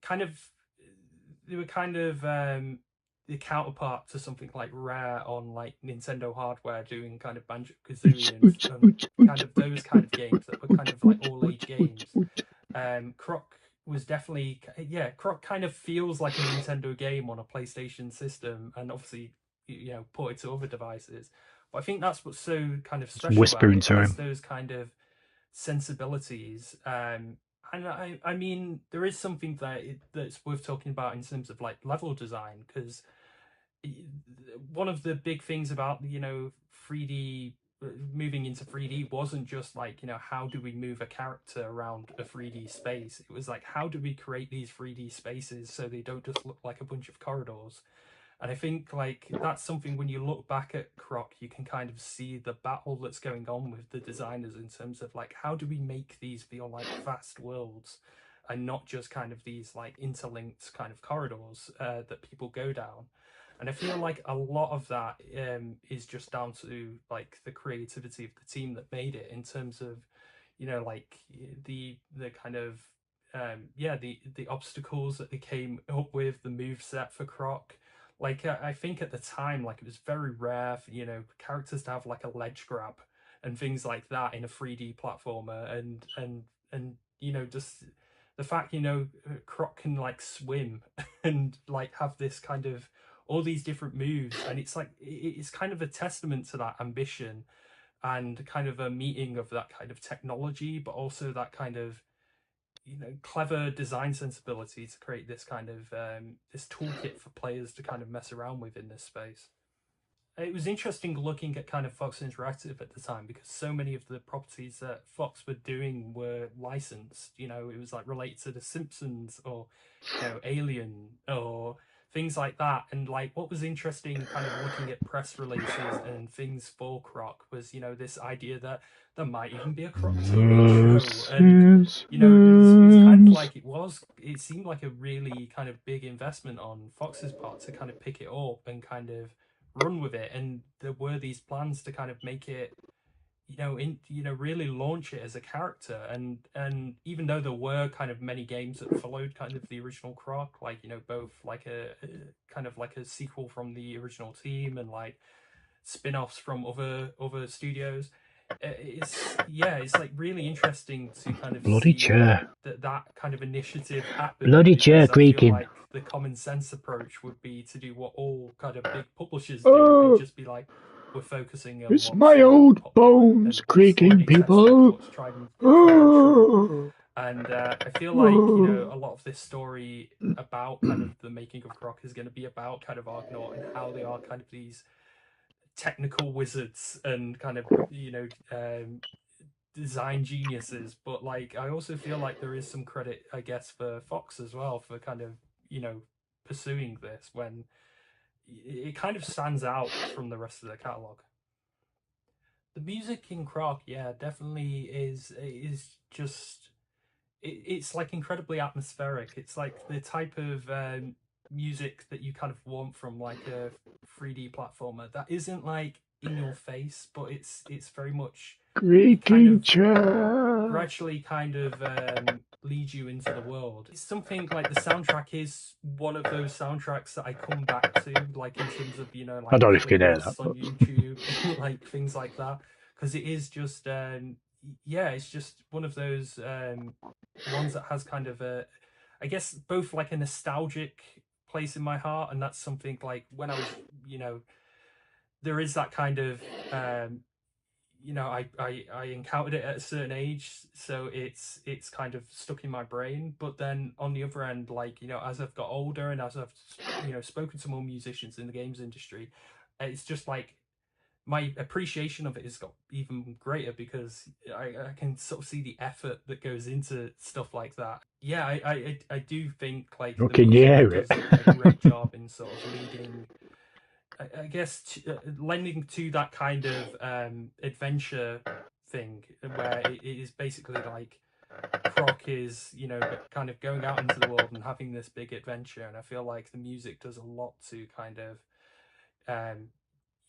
kind of they were kind of the counterpart to something like Rare on like Nintendo hardware, doing kind of Banjo-Kazooie and kind of those kind of games that were kind of like all age games. Croc was definitely, Croc kind of feels like a Nintendo game on a PlayStation system, and obviously, you know, ported to other devices. But I think that's what's so kind of special Whispering about it. to It's him. those kind of sensibilities. And I mean, there is something that's worth talking about in terms of like level design, because one of the big things about, you know, 3D, moving into 3D wasn't just like, you know, how do we move a character around a 3D space? It was like, how do we create these 3D spaces so they don't just look like a bunch of corridors? And I think like that's something, when you look back at Croc, you can kind of see the battle that's going on with the designers in terms of like, how do we make these feel like vast worlds and not just kind of these like interlinked kind of corridors that people go down. And I feel like a lot of that is just down to like the creativity of the team that made it, in terms of, you know, like the kind of the obstacles that they came up with, the move set for Croc. Like I think at the time, like it was very rare for, you know, characters to have like a ledge grab and things like that in a 3D platformer, and you know, just the fact, you know, Croc can like swim and like have this kind of all these different moves, and it's like it's kind of a testament to that ambition and kind of a meeting of that kind of technology, but also that kind of, you know, clever design sensibility to create this kind of this toolkit for players to kind of mess around with in this space. It was interesting looking at kind of Fox Interactive at the time, because so many of the properties that Fox were doing were licensed. You know, it was like related to The Simpsons or, you know, Alien or things like that. And like what was interesting kind of looking at press releases and things for Croc was, you know, this idea that there might even be a Croc TV show. And, you know, it was kind of like it seemed like a really kind of big investment on Fox's part to kind of pick it up and kind of run with it. And there were these plans to kind of make it, you know, really launch it as a character. And even though there were kind of many games that followed kind of the original Croc, like, you know, both like a kind of like a sequel from the original team and like spin-offs from other studios, it's like really interesting to kind of Bloody see chair. that kind of initiative happen. Bloody chair creaking. Like the common sense approach would be to do what all kind of big publishers do, and just be like, we're focusing on it's my old bones creaking, people. And I feel like, you know, a lot of this story about kind of the making of Croc is going to be about kind of Argonaut and how they are kind of these technical wizards and kind of, you know, design geniuses. But like I also feel like there is some credit, I guess, for Fox as well for kind of, you know, pursuing this when it kind of stands out from the rest of the catalog. The music in Croc, yeah, definitely is just it's like incredibly atmospheric. It's like the type of music that you kind of want from like a 3D platformer that isn't like in your face, but it's very much creaking gradually kind of lead you into the world. It's something like the soundtrack is one of those soundtracks that I come back to, like in terms of, you know, like I don't know if you can hear playlists that, on YouTube, like things like that, because it is just yeah, it's just one of those ones that has kind of a, I guess, both like a nostalgic place in my heart, and that's something like when I was, you know, there is that kind of you know, I encountered it at a certain age, so it's kind of stuck in my brain. But then on the other end, like, you know, as I've got older and as I've, you know, spoken to more musicians in the games industry, it's just like my appreciation of it has got even greater, because I can sort of see the effort that goes into stuff like that. Yeah, I do think like can you hear does it? a great job in sort of leading, I guess, lending to that kind of adventure thing, where it is basically like Croc is, you know, kind of going out into the world and having this big adventure. And I feel like the music does a lot to kind of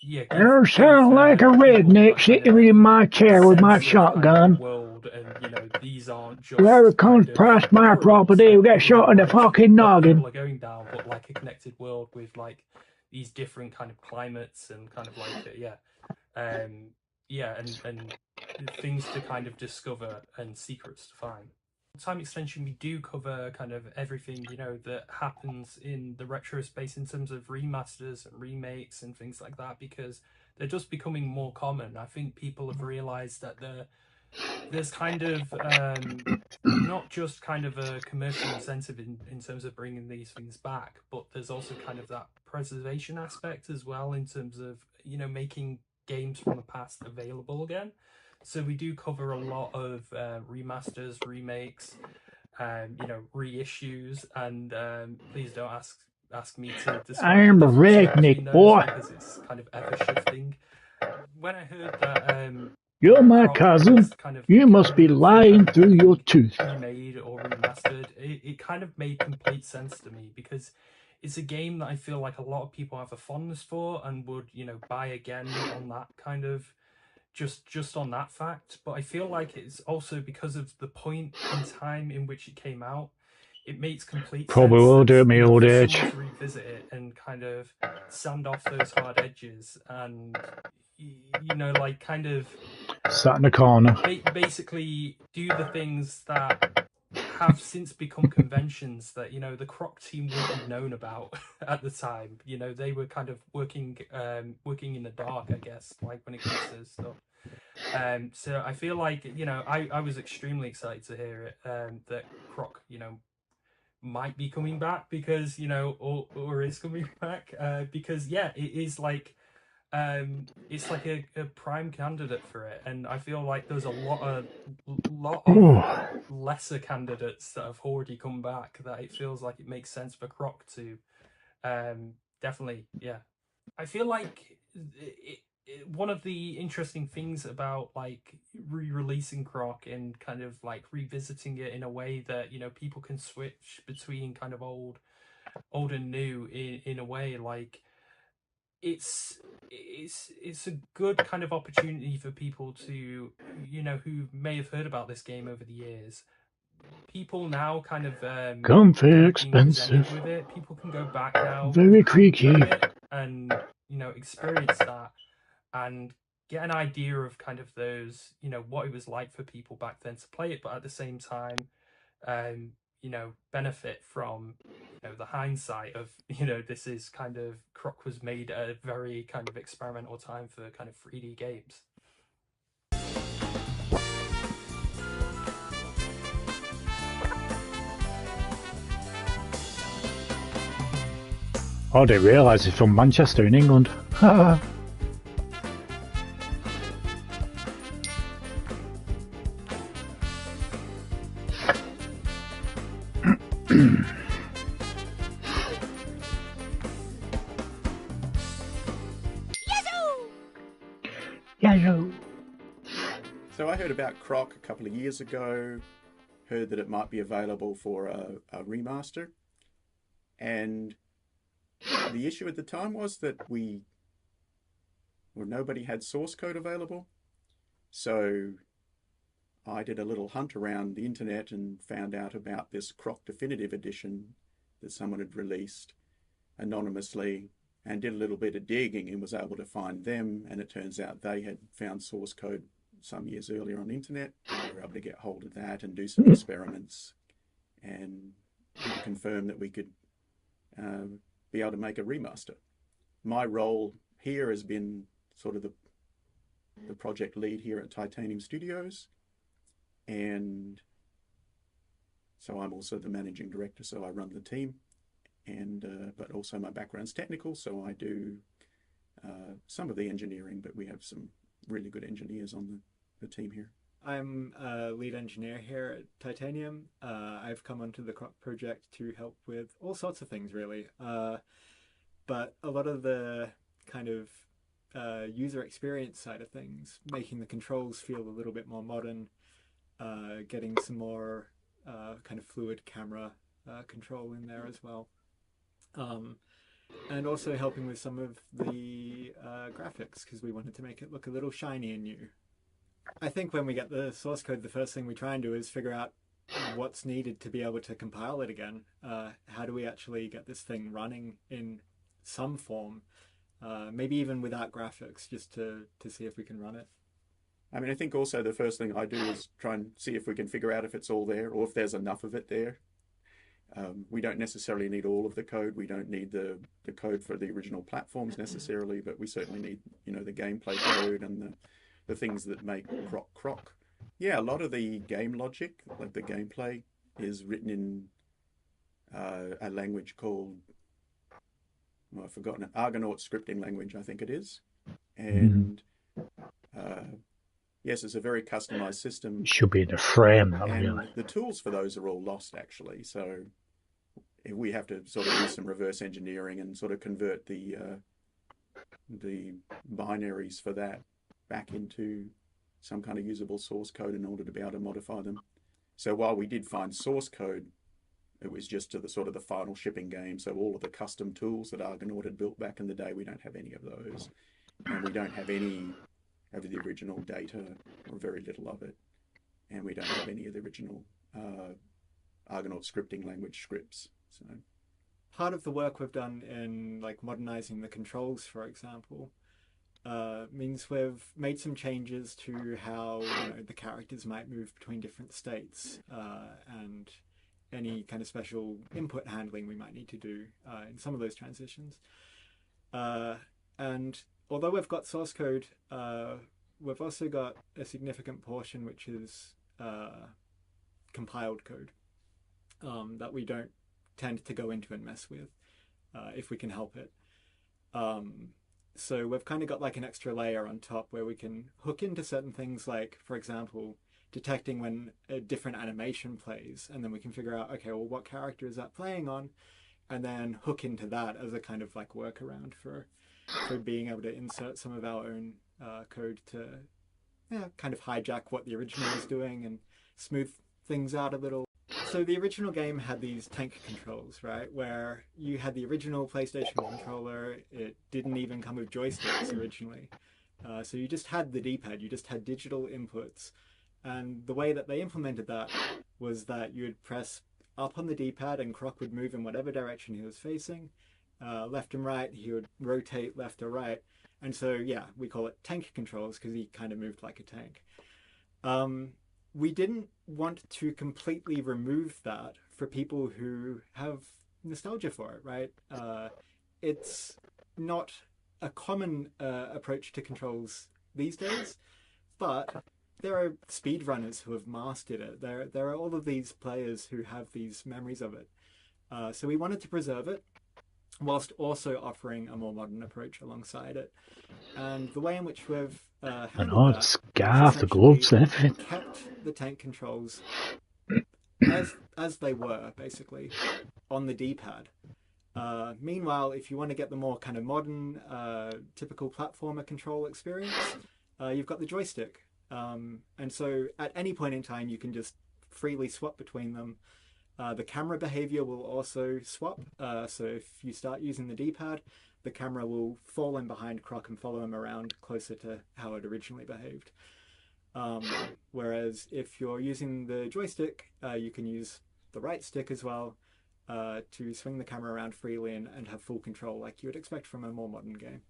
yeah, You sound like a redneck sitting in my chair with my shotgun. World, and you know, these aren't just whoever comes past my property will get shot in the fucking noggin. People are going down, but like a connected world with like these different kind of climates and kind of like yeah, and things to kind of discover and secrets to find. Time Extension, we do cover kind of everything, you know, that happens in the retro space in terms of remasters and remakes and things like that, because they're just becoming more common. I think people have realized that there's kind of not just kind of a commercial incentive in terms of bringing these things back, but there's also kind of that preservation aspect as well, in terms of, you know, making games from the past available again. So we do cover a lot of remasters, remakes, you know, reissues, and please don't ask me to describe. I am a redneck boy, because it's kind of ever shifting. When I heard that you're my cousin, kind of you must be lying through your tooth. Remade or remastered, it kind of made complete sense to me, because it's a game that I feel like a lot of people have a fondness for and would, you know, buy again on that kind of just on that fact. But I feel like it's also because of the point in time in which it came out, it makes complete Probably sense. will do at my old age. To revisit it and kind of sand off those hard edges and, you know, like kind of Sat in a corner. basically do the things that have since become conventions that, you know, the Croc team wouldn't have known about at the time. You know, they were kind of working in the dark, I guess, like when it comes to stuff. So I feel like, you know, I was extremely excited to hear it, that Croc, you know, might be coming back, because, you know, or is coming back, because yeah, it is like, it's like a prime candidate for it, and I feel like there's a lot of Oh, lesser candidates that have already come back, that it feels like it makes sense for Croc to, definitely, yeah. I feel like one of the interesting things about like re-releasing Croc and kind of like revisiting it in a way that, you know, people can switch between kind of old and new in a way, like it's a good kind of opportunity for people to, you know, who may have heard about this game over the years. People now kind of comfy, being expensive, presented with it. People can go back now very who haven't creaky. played it, and, you know, experience that and get an idea of kind of those, you know, what it was like for people back then to play it, but at the same time, you know, benefit from, you know, the hindsight of, you know, this is kind of, Croc was made at a very kind of experimental time for kind of 3D games. Oh, I didn't realise it's from Manchester in England. Yellow. So I heard about Croc a couple of years ago, heard that it might be available for a remaster. And the issue at the time was that nobody had source code available. So I did a little hunt around the internet and found out about this Croc Definitive Edition that someone had released anonymously, and did a little bit of digging and was able to find them. And it turns out they had found source code some years earlier on the internet. We were able to get hold of that and do some experiments and confirm that we could be able to make a remaster. My role here has been sort of the project lead here at Titanium Studios, and so I'm also the managing director, so I run the team, and but also my background's technical, so I do some of the engineering, but we have some really good engineers on the team here. I'm a lead engineer here at Titanium. I've come onto the Croc project to help with all sorts of things, really. But a lot of the kind of user experience side of things, making the controls feel a little bit more modern, getting some more kind of fluid camera control in there as well. And also helping with some of the graphics, because we wanted to make it look a little shiny and new. I think when we get the source code, the first thing we try and do is figure out what's needed to be able to compile it again. How do we actually get this thing running in some form, maybe even without graphics, just to see if we can run it. I mean, I think also the first thing I do is try and see if we can figure out if it's all there or if there's enough of it there. We don't necessarily need all of the code. We don't need the code for the original platforms necessarily, but we certainly need, you know, the gameplay code and the things that make Croc. Yeah, a lot of the game logic, like the gameplay, is written in a language called, well, I've forgotten it, Argonaut scripting language, I think it is. And yes, it's a very customized system. It should be in a frame, and really. the tools for those are all lost, actually. So we have to sort of do some reverse engineering and sort of convert the binaries for that back into some kind of usable source code in order to be able to modify them. So while we did find source code, it was just to the sort of the final shipping game. So all of the custom tools that Argonaut had built back in the day, we don't have any of those. And we don't have any of the original data, or very little of it. And we don't have any of the original Argonaut scripting language scripts. So part of the work we've done in like modernizing the controls, for example, means we've made some changes to how the characters might move between different states, and any kind of special input handling we might need to do in some of those transitions. And although we've got source code, we've also got a significant portion which is compiled code that we don't tend to go into and mess with if we can help it. So we've kind of got like an extra layer on top where we can hook into certain things, like, for example, detecting when a different animation plays, and then we can figure out, okay, well, what character is that playing on, and then hook into that as a kind of like workaround for being able to insert some of our own code to kind of hijack what the original was doing and smooth things out a little. So the original game had these tank controls, right, where you had the original PlayStation controller. It didn't even come with joysticks originally. So you just had the D-pad, you just had digital inputs. And the way that they implemented that was that you would press up on the D-pad and Croc would move in whatever direction he was facing. Left and right, he would rotate left or right. And so, yeah, we call it tank controls because he kind of moved like a tank. We didn't want to completely remove that for people who have nostalgia for it, right? It's not a common approach to controls these days, but there are speedrunners who have mastered it. There are all of these players who have these memories of it. So we wanted to preserve it whilst also offering a more modern approach alongside it. And the way in which we've handled the that scarf, is the gloves, essentially everything. kept the tank controls as they were, basically, on the D-pad. Meanwhile, if you want to get the more kind of modern, typical platformer control experience, you've got the joystick. And so at any point in time, you can just freely swap between them. The camera behavior will also swap. So if you start using the D-pad, the camera will fall in behind Croc and follow him around closer to how it originally behaved. Whereas if you're using the joystick, you can use the right stick as well to swing the camera around freely and have full control like you would expect from a more modern game.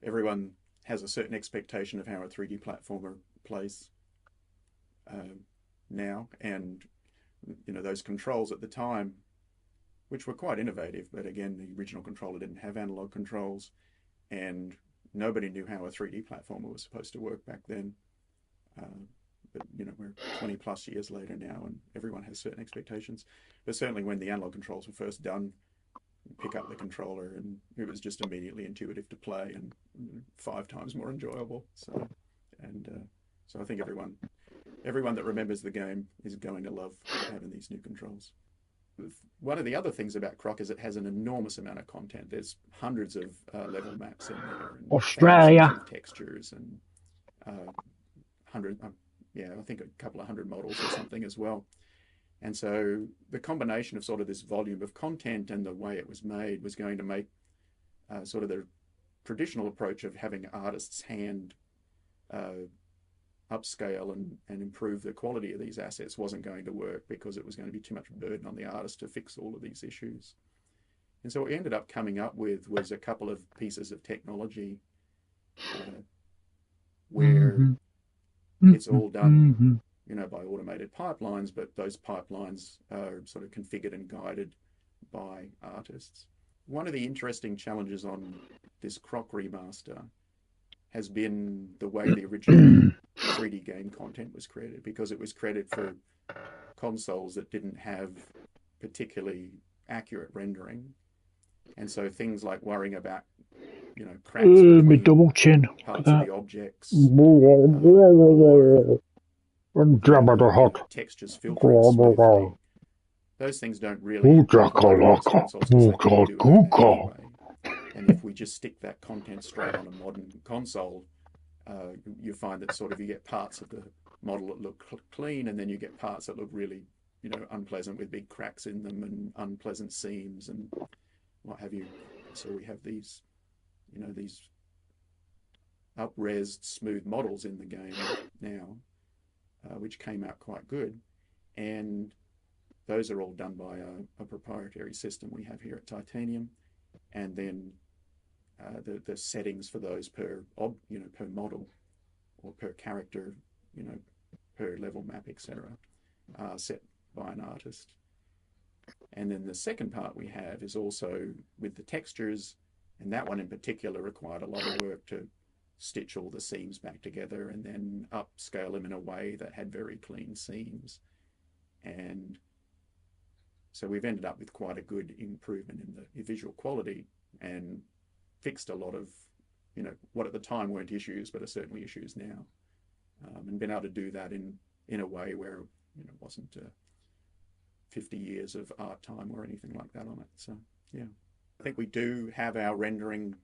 Everyone has a certain expectation of how a 3D platformer plays now, and those controls at the time, which were quite innovative, but again, the original controller didn't have analog controls, and nobody knew how a 3D platformer was supposed to work back then. But we're 20 plus years later now, and everyone has certain expectations. But certainly when the analog controls were first done, you pick up the controller and it was just immediately intuitive to play and 5 times more enjoyable. So I think everyone that remembers the game is going to love having these new controls. One of the other things about Croc is it has an enormous amount of content. There's hundreds of level maps in there, and Australia, thousands of textures, and I think a couple of hundred models or something as well. And so the combination of sort of this volume of content and the way it was made was going to make sort of the traditional approach of having artists hand upscale and improve the quality of these assets wasn't going to work, because it was going to be too much burden on the artist to fix all of these issues. And so what we ended up coming up with was a couple of pieces of technology where it's all done by automated pipelines, but those pipelines are sort of configured and guided by artists. One of the interesting challenges on this Croc remaster has been the way the original 3D game content was created, because it was created for consoles that didn't have particularly accurate rendering. And so things like worrying about, cracks between double chin. parts of the objects, textures filtering smoothly. Those things don't really anyway. And if we just stick that content straight on a modern console, you find that sort of you get parts of the model that look clean, and then you get parts that look really, unpleasant with big cracks in them and unpleasant seams and what have you. So we have these, these up-resed smooth models in the game now, which came out quite good. And those are all done by a proprietary system we have here at Titanium. And then the settings for those per per model or per character, per level map, etc., are set by an artist. And then the second part we have is also with the textures, and that one in particular required a lot of work to stitch all the seams back together and then upscale them in a way that had very clean seams. And so we've ended up with quite a good improvement in the visual quality and fixed a lot of, what at the time weren't issues, but are certainly issues now. And been able to do that in a way where, it wasn't 50 years of art time or anything like that on it. So, yeah. I think we do have our rendering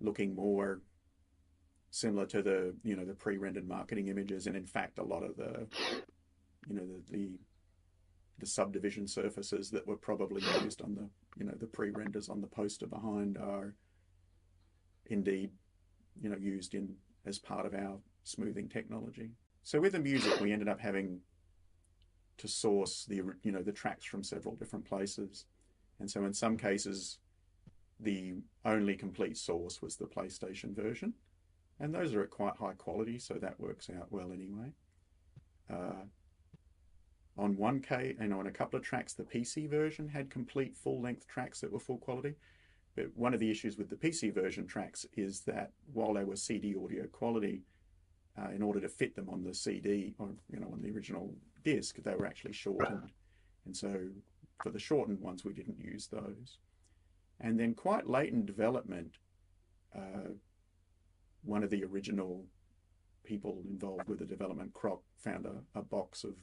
looking more similar to the, the pre-rendered marketing images. And in fact, a lot of the, the subdivision surfaces that were probably used on the, the pre-renders on the poster behind are indeed, used as part of our smoothing technology. So with the music, we ended up having to source the tracks from several different places. And so in some cases, the only complete source was the PlayStation version. And those are at quite high quality, so that works out well anyway. On one case, on a couple of tracks, the PC version had complete full-length tracks that were full quality. But one of the issues with the PC version tracks is that while they were CD audio quality, in order to fit them on the CD or on the original disc, they were actually shortened. And so for the shortened ones, we didn't use those. And then quite late in development, one of the original people involved with the development, Croc, found a box of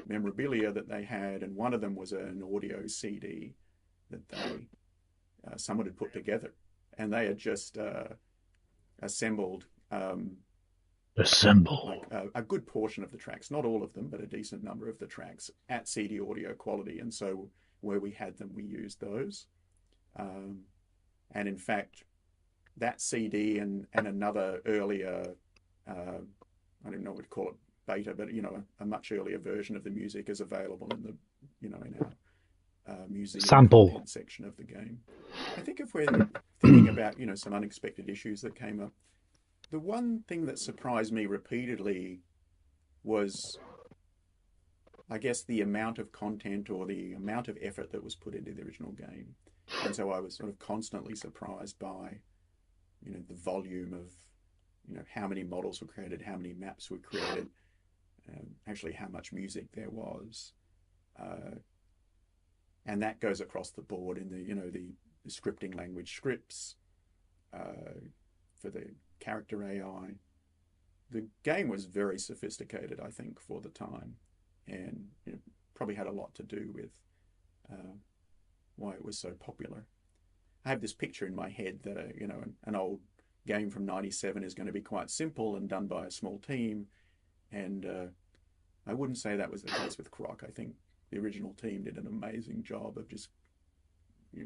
memorabilia that they had, and one of them was an audio CD that they someone had put together, and they had just assembled a good portion of the tracks, not all of them, but a decent number of the tracks at CD audio quality. And so where we had them, we used those. And in fact, that CD and another earlier, I don't know what to call it, beta, but a much earlier version of the music is available in the in our museum sample section of the game. I think if we're thinking about some unexpected issues that came up, the one thing that surprised me repeatedly was, I guess, the amount of content or the amount of effort that was put into the original game. And so I was sort of constantly surprised by the volume of how many models were created, how many maps were created, actually how much music there was, and that goes across the board in the scripting language scripts, for the character AI. The game was very sophisticated, I think, for the time, and probably had a lot to do with why it was so popular. I have this picture in my head that an old game from '97 is going to be quite simple and done by a small team, and I wouldn't say that was the case with Croc. I think the original team did an amazing job of just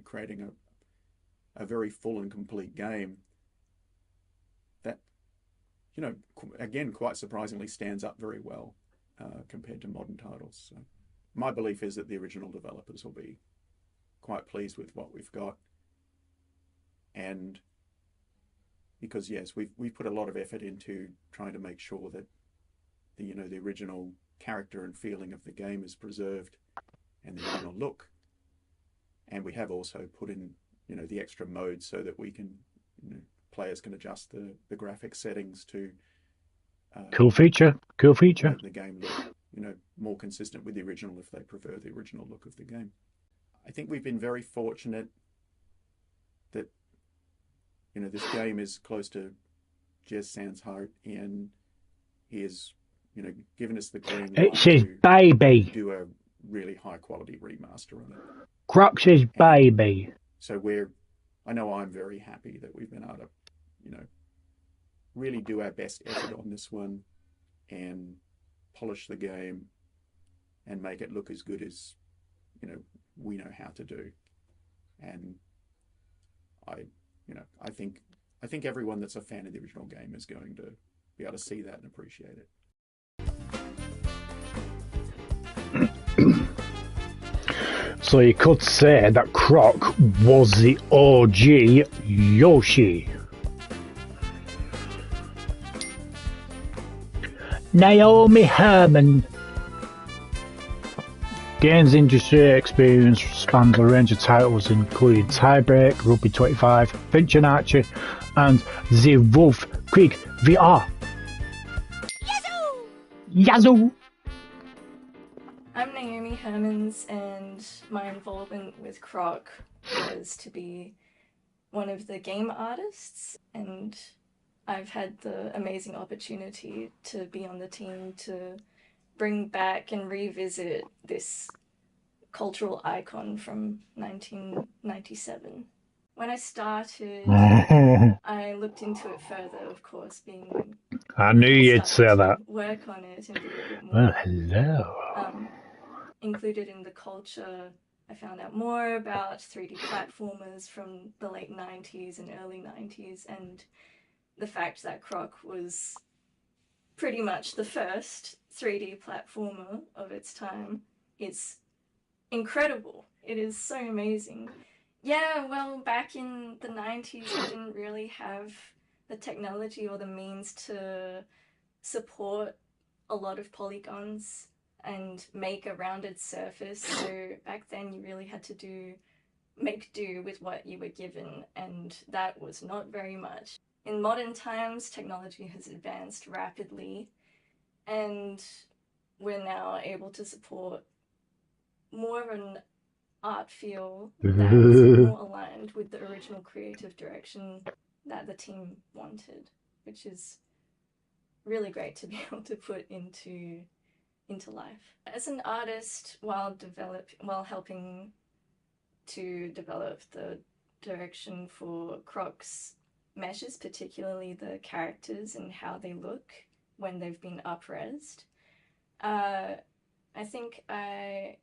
creating a very full and complete game that, again, quite surprisingly stands up very well compared to modern titles. So my belief is that the original developers will be quite pleased with what we've got. And because, yes, we've put a lot of effort into trying to make sure that the original character and feeling of the game is preserved and the original look. And we have also put in, the extra modes so that we can, players can adjust the graphic settings to cool feature. Make the game look, more consistent with the original if they prefer the original look of the game. I think we've been very fortunate that, this game is close to Jez Sand's heart, and he has, given us the green light. It's his baby. Do a really high quality remaster on it. Croc's his baby. So I know I'm very happy that we've been able to, really do our best effort on this one and polish the game and make it look as good as, we know how to do. And I think everyone that's a fan of the original game is going to be able to see that and appreciate it. So you could say that Croc was the OG Yoshi. Naomi Herman. Games industry experience spans a range of titles including Tiebreak, Rugby 25, Finch and Archie, and The Wolf Creek VR. Yazoo! I'm Naomi Hermans, and my involvement with Croc was to be one of the game artists, and I've had the amazing opportunity to be on the team to bring back and revisit this cultural icon from 1997. When I started, I looked into it further, of course, being... I knew you'd say that. Work on it and be a bit more... Well, hello. Included in the culture. I found out more about 3D platformers from the late 90s and early 90s, and the fact that Croc was pretty much the first 3D platformer of its time is incredible. It is so amazing. Yeah, well, back in the 90s, we didn't really have the technology or the means to support a lot of polygons and make a rounded surface. So back then you really had to make do with what you were given, and that was not very much. In modern times, technology has advanced rapidly, and we're now able to support more of an art feel that's more aligned with the original creative direction that the team wanted, which is really great to be able to put into life. As an artist, while helping to develop the direction for Croc's meshes, particularly the characters and how they look when they've been up-resed, I think I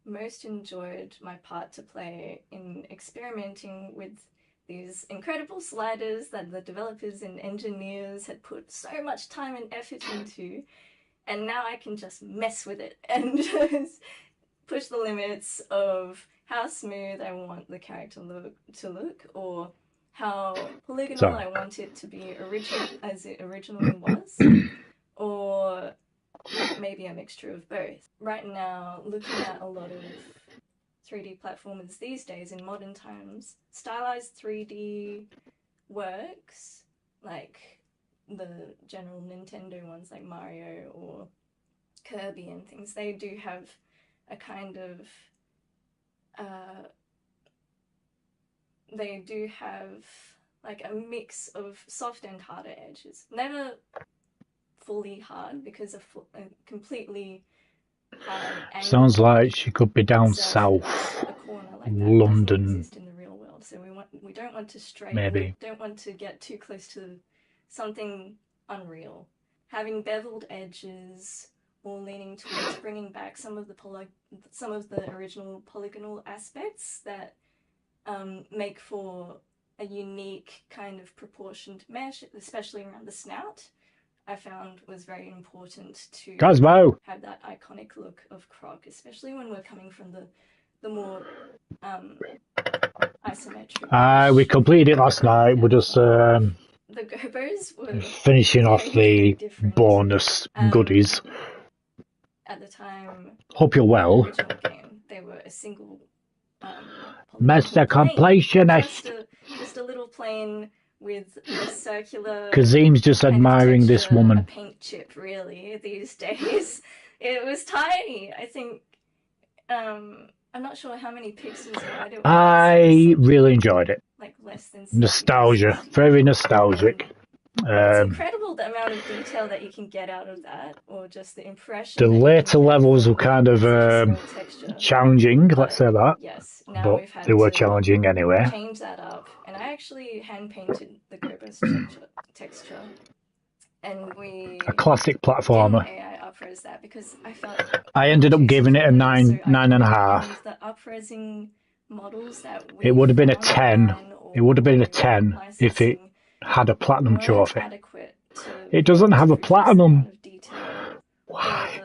most enjoyed my part to play in experimenting with these incredible sliders that the developers and engineers had put so much time and effort into, and now I can just mess with it and just push the limits of how smooth I want the character to look, or how polygonal I want it to be as it originally was, or maybe a mixture of both. Right now, looking at a lot of 3D platformers these days in modern times, stylized 3D works, like the general Nintendo ones like Mario or Kirby and things, they do have a kind of they do have like a mix of soft and harder edges. Never fully hard, because a completely hard sounds like she could be down south, like London. Exist in the real world. So we don't want to stray. Maybe. We don't want to get too close to something unreal. Having beveled edges, or leaning towards bringing back some of the original polygonal aspects that make for a unique kind of proportioned mesh, especially around the snout, I found was very important to Cosmo! Have that iconic look of Croc, especially when we're coming from the more isometric. We completed it last night. We're just the Gobbos were finishing off the bonus goodies. At the time, hope you're well. Original game, they were a single Master completionist. Just a little plane with a circular... Kazim's just admiring this woman. A paint chip, really, these days. It was tiny. I think... I'm not sure how many pixels wide it was. I really enjoyed it. Like less than... Nostalgia. Very nostalgic. It's incredible the amount of detail that you can get out of that, or just the impression. The later levels were kind of challenging, let's say that. Yes, now but we've had they were challenging anyway. Change that up, and I actually hand painted the Gobbos texture, and a classic platformer. AI up-res that because I felt I ended up giving it a 9.5. The up-resing models that it would have been a 10. It would have been a 10 if it had a platinum trophy. It doesn't have a platinum. Why?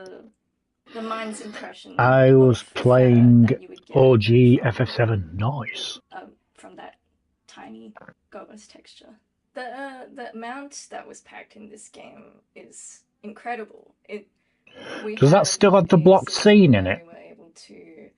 the mind's impression I was of playing that you would get OG from, FF7. Nice. from that tiny Gobbos texture. The amount that was packed in this game is incredible. Does that still have the blocked scene in it? We were able to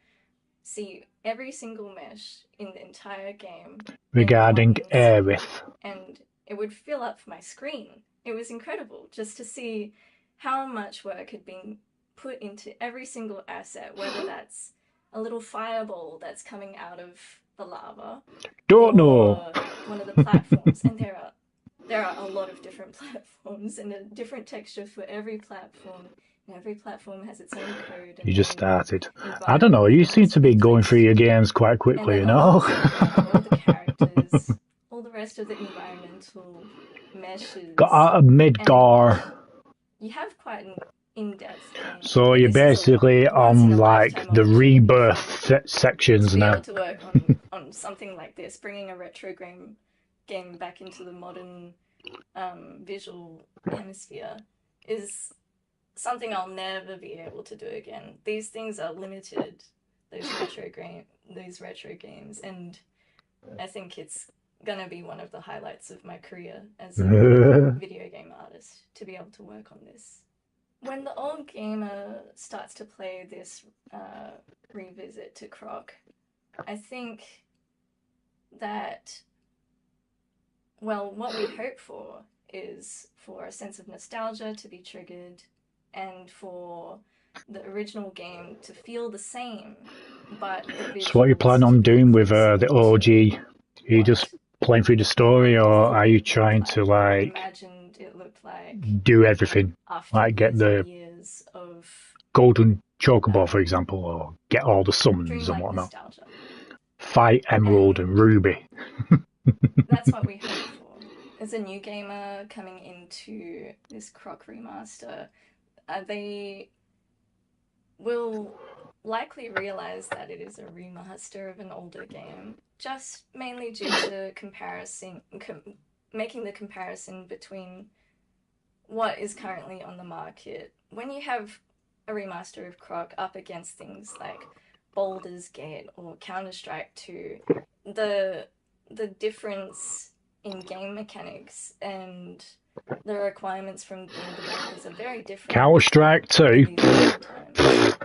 see every single mesh in the entire game Regarding Aerith. and it would fill up my screen. It was incredible just to see how much work had been put into every single asset, whether that's a little fireball that's coming out of the lava. Don't know. One of the platforms, and there are a lot of different platforms and a different texture for every platform. And every platform has its own code. And you just started. I don't know. You seem to be going through your games quite quickly, you know. All the characters, all the rest of the environmental meshes. Got out of Midgar. You have quite an in-depth game. So you're basically on like the rebirth sections now. To be able to work on something like this, bringing a retro game back into the modern visual hemisphere is something I'll never be able to do again. These things are limited, those retro games, and I think it's gonna be one of the highlights of my career as a video game artist to be able to work on this. When the old gamer starts to play this revisit to Croc, I think that, well, what we hope for is for a sense of nostalgia to be triggered and for the original game to feel the same, but so what you plan on doing with the OG? Are you just playing through the story, or are you trying to like do everything, like get the golden chocobo, for example, or get all the summons and whatnot? Fight Emerald and Ruby. That's what we hope for. As a new gamer coming into this Croc remaster, they will likely realize that it is a remaster of an older game, just mainly due to making the comparison between what is currently on the market. When you have a remaster of Croc up against things like Baldur's Gate or Counter-Strike 2, the difference in game mechanics and the requirements from game developers are very different. Counter-Strike 2.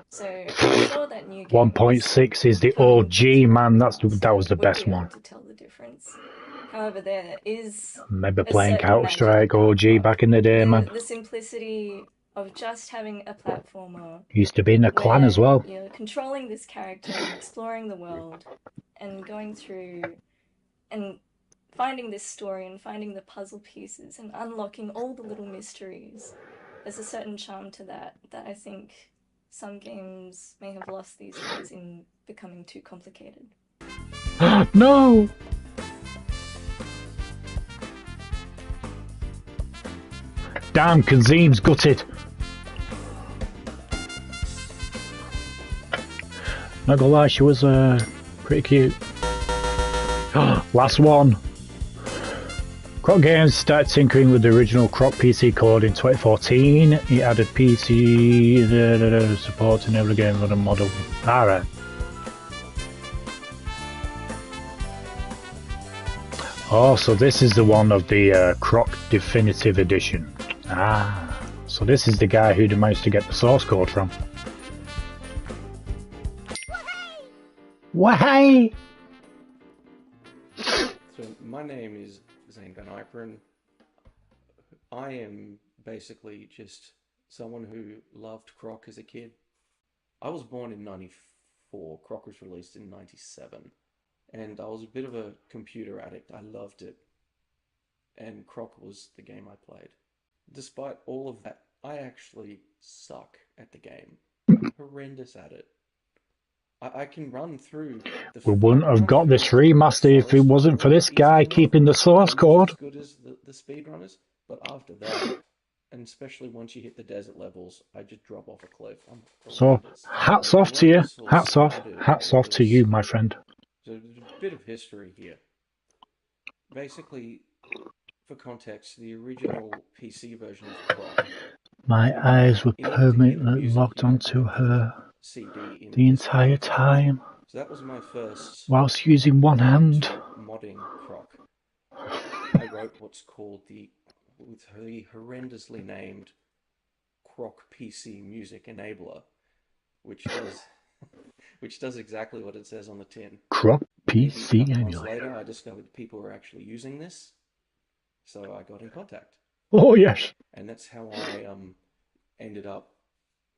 So I'm sure that new 1.6 is the OG, man. That was the best one. To tell the difference. However, there is. I remember playing Counter-Strike OG back in the day, man. The simplicity of just having a platformer. Used to be in a clan as well. You're controlling this character, and exploring the world, and going through and finding this story and finding the puzzle pieces and unlocking all the little mysteries. There's a certain charm to that I think some games may have lost these days in becoming too complicated. No! Damn, Kazim's gutted. Not gonna lie, she was pretty cute. Last one. Croc Games started tinkering with the original Croc PC code in 2014. It added PC support in every game with a model. Alright. Oh, so this is the one of the Croc Definitive Edition. Ah, so this is the guy who managed to get the source code from. Wahey! So my name is Zane Van Yperen. I am basically just someone who loved Croc as a kid. I was born in 94. Croc was released in 97. And I was a bit of a computer addict. I loved it. And Croc was the game I played. Despite all of that, I actually suck at the game. Horrendous at it. I can run through the... We wouldn't have got this remaster if it wasn't for this guy keeping the source code. As good as the speedrunners, but after that, and especially once you hit the desert levels, I just drop off a cliff. So, hats off to you. Hats off to you, my friend. So, a bit of history here. Basically, for context, the original PC version of Croc My eyes were in order to give it permanently music, locked you had to onto have the her CD in the disc entire format. time, So that was my first whilst using one hand. to modding Croc. I wrote what's called the horrendously named Croc PC Music Enabler, which does exactly what it says on the tin. Croc Maybe a PC couple months emulator. later, I discovered people were actually using this, so I got in contact, Oh yes. and that's how I ended up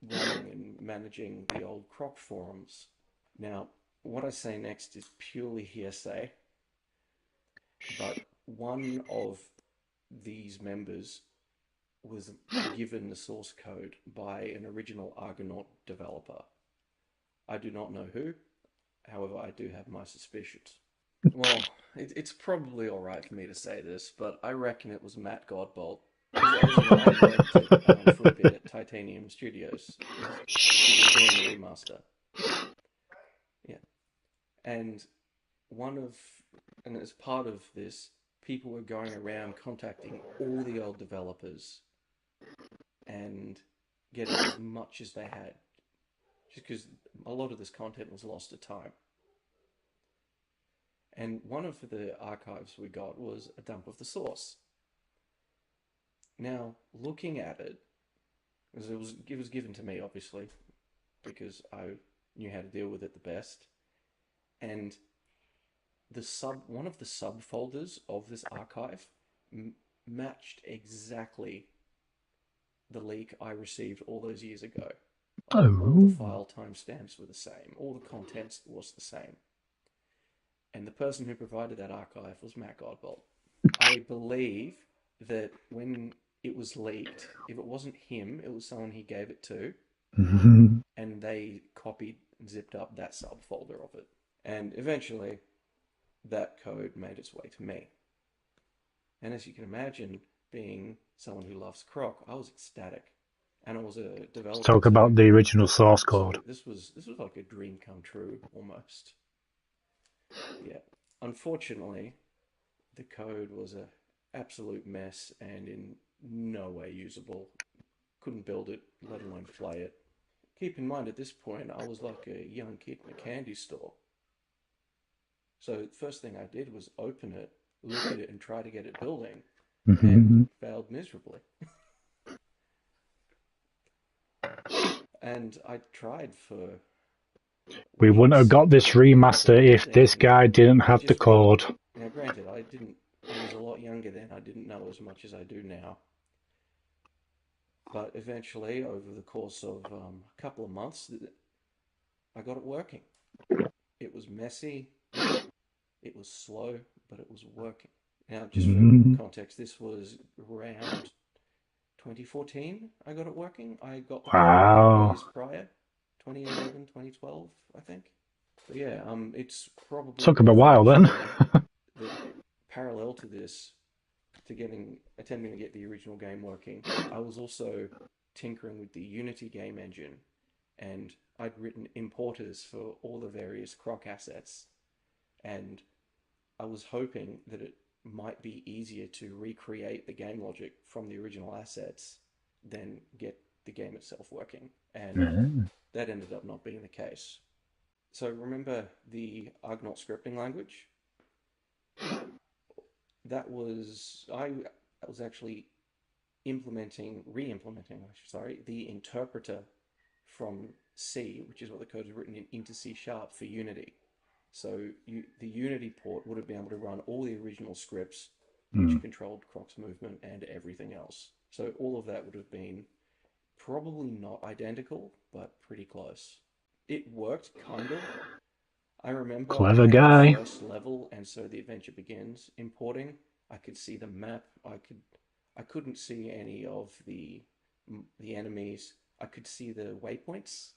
running and managing the old Croc forums. Now, what I say next is purely hearsay, but one of these members was given the source code by an original Argonaut developer. I do not know who, however, I do have my suspicions. Well, it's probably all right for me to say this, but I reckon it was Matt Godbolt. I worked for a bit at Titanium Studios. He was doing the remaster. Yeah. And as part of this, people were going around contacting all the old developers and getting as much as they had, just because a lot of this content was lost to time. And one of the archives we got was a dump of the source. Now, looking at it, because it was given to me, obviously, because I knew how to deal with it the best, and one of the subfolders of this archive matched exactly the leak I received all those years ago. All the file timestamps were the same. All the contents was the same. And the person who provided that archive was Matt Godbolt. I believe that when it was leaked, if it wasn't him, it was someone he gave it to, and they copied and zipped up that subfolder of it. And eventually, that code made its way to me. And as you can imagine, being someone who loves Croc, I was ecstatic. And I was a developer. Talk about the original source code. So this was like a dream come true, almost. Yeah. Unfortunately, the code was an absolute mess and in no way usable. Couldn't build it, let alone play it. Keep in mind, at this point, I was like a young kid in a candy store. So the first thing I did was open it, look at it, and try to get it building, and failed miserably. And I tried for We wouldn't have got this remaster if this guy didn't have the code. Now, granted, I was a lot younger then. I didn't know as much as I do now. But eventually, over the course of a couple of months, I got it working. It was messy. It was slow, but it was working. Now, just for context, this was around 2014 I got it working. I got the code years prior. 2011, 2012, I think. So yeah, it's probably took him a while then. That parallel to this, attempting to get the original game working, I was also tinkering with the Unity game engine, and I'd written importers for all the various Croc assets, and I was hoping that it might be easier to recreate the game logic from the original assets than get the game itself working, and that ended up not being the case. So remember the Argonaut scripting language? That was actually re-implementing, the interpreter from C, which is what the code is written in, into C# for Unity. So the Unity port would have been able to run all the original scripts, which controlled Croc's movement and everything else. So all of that would have been probably not identical, but pretty close. It worked, kind of. I remember Clever guy. the first level, and so the adventure begins, importing. I could see the map. I couldn't see any of the enemies. I could see the waypoints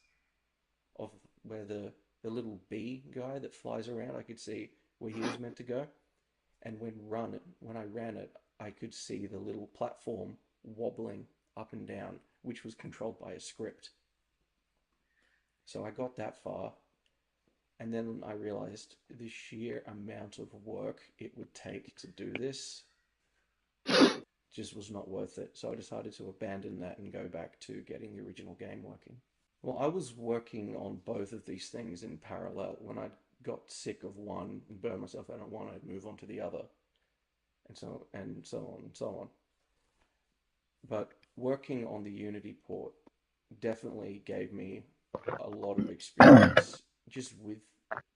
of where the little bee guy that flies around. I could see where he was meant to go. And when I ran it, I could see the little platform wobbling up and down, which was controlled by a script. So I got that far, and then I realized the sheer amount of work it would take to do this. just was not worth it. So I decided to abandon that and go back to getting the original game working. Well, I was working on both of these things in parallel. When I got sick of one and burned myself out on one, I'd move on to the other, and so on and so on. But working on the Unity port definitely gave me a lot of experience just with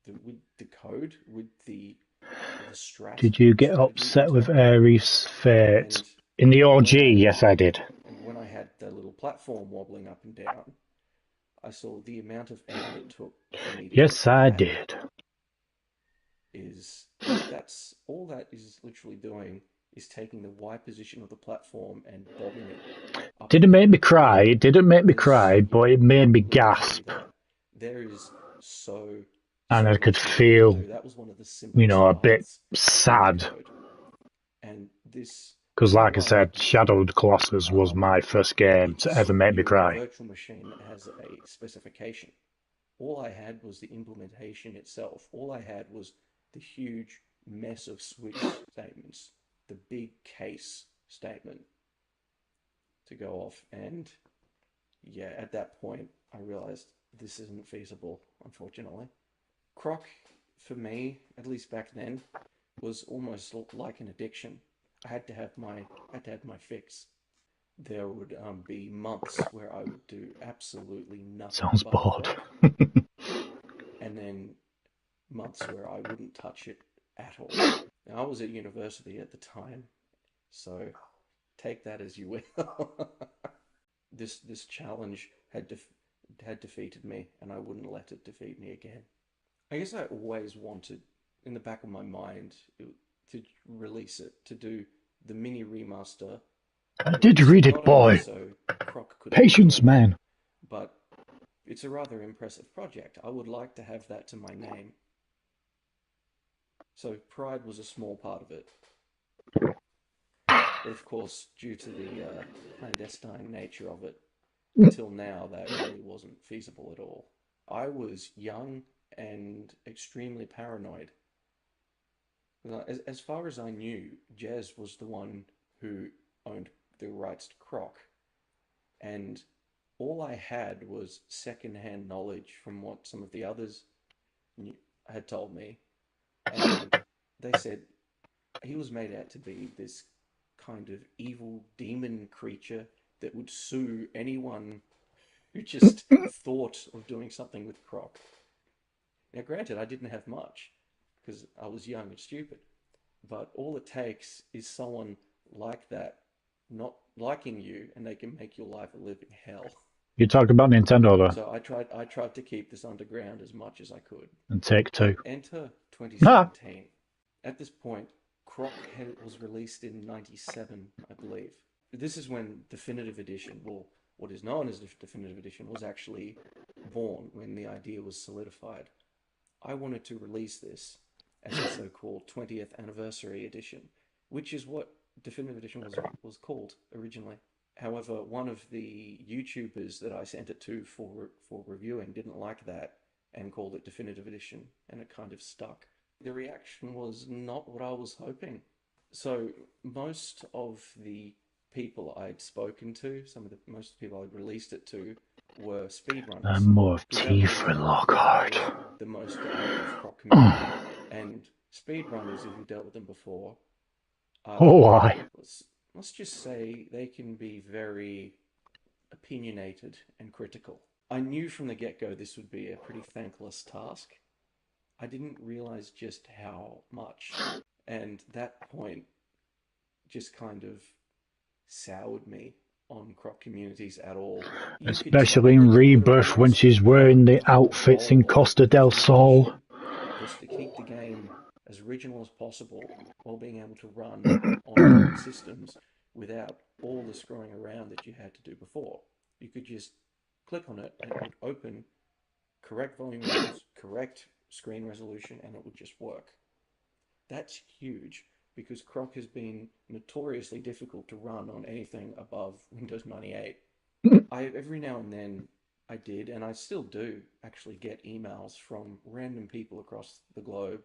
the code, with the strat. Did you get upset with Ares' fate? In the OG, yes, I did. And when I had the little platform wobbling up and down, I saw the amount of effort it took for me to Yes, I did. That's all that is literally doing is taking the Y position of the platform and bobbing it up. Didn't make me cry. It didn't make me cry, but it made me gasp. There is so And I could feel, that was one of the simplest a bit parts sad. And this, because like I said, Shadowed Colossus was my first game to ever make me cry. virtual machine has a specification. All I had was the implementation itself. All I had was the huge mess of switch statements, the big case statement to go off. And yeah, at that point, I realized this isn't feasible, unfortunately. Croc, for me, at least back then, was almost like an addiction. I had to have my fix. There would be months where I would do absolutely nothing. Sounds bored. And then months where I wouldn't touch it at all. Now, I was at university at the time, so take that as you will. This challenge had defeated me, and I wouldn't let it defeat me again. I guess I always wanted, in the back of my mind, to release it, to do the mini remaster. I did read it, boy. So Croc could Patience, man. But it's a rather impressive project. I would like to have that to my name. So pride was a small part of it. But of course, due to the clandestine nature of it, until now, that really wasn't feasible at all. I was young and extremely paranoid. As far as I knew, Jez was the one who owned the rights to Croc. And all I had was second-hand knowledge from what some of the others had told me. And they said he was made out to be this kind of evil demon creature that would sue anyone who just thought of doing something with Croc. Now, granted, I didn't have much because I was young and stupid, but all it takes is someone like that not liking you, and they can make your life a living hell. You talked about Nintendo, though. So I tried to keep this underground as much as I could. And Take-Two. Enter 2017. At this point, Croc was released in 97, I believe. This is when Definitive Edition, well, what is known as the Definitive Edition, was actually born, when the idea was solidified. I wanted to release this as a so-called 20th Anniversary Edition, which is what Definitive Edition was called originally. However, one of the YouTubers that I sent it to for reviewing didn't like that and called it Definitive Edition, and it kind of stuck. The reaction was not what I was hoping. So most of the people I'd spoken to, most people I'd released it to, were speedrunners. I'm more of Tifa Lockhart. The most active Croc community. And speedrunners, if you've dealt with them before, let's just say they can be very opinionated and critical. I knew from the get-go this would be a pretty thankless task. I didn't realize just how much. And that point just kind of soured me on Croc communities at all. Especially in Rebirth when she's wearing the outfits in Costa del Sol. Just to keep the game as original as possible while being able to run on systems without all the screwing around that you had to do before. You could just click on it and it would open correct volume levels, correct screen resolution, and it would just work. That's huge because Croc has been notoriously difficult to run on anything above Windows 98. Every now and then I did, and I still do, actually get emails from random people across the globe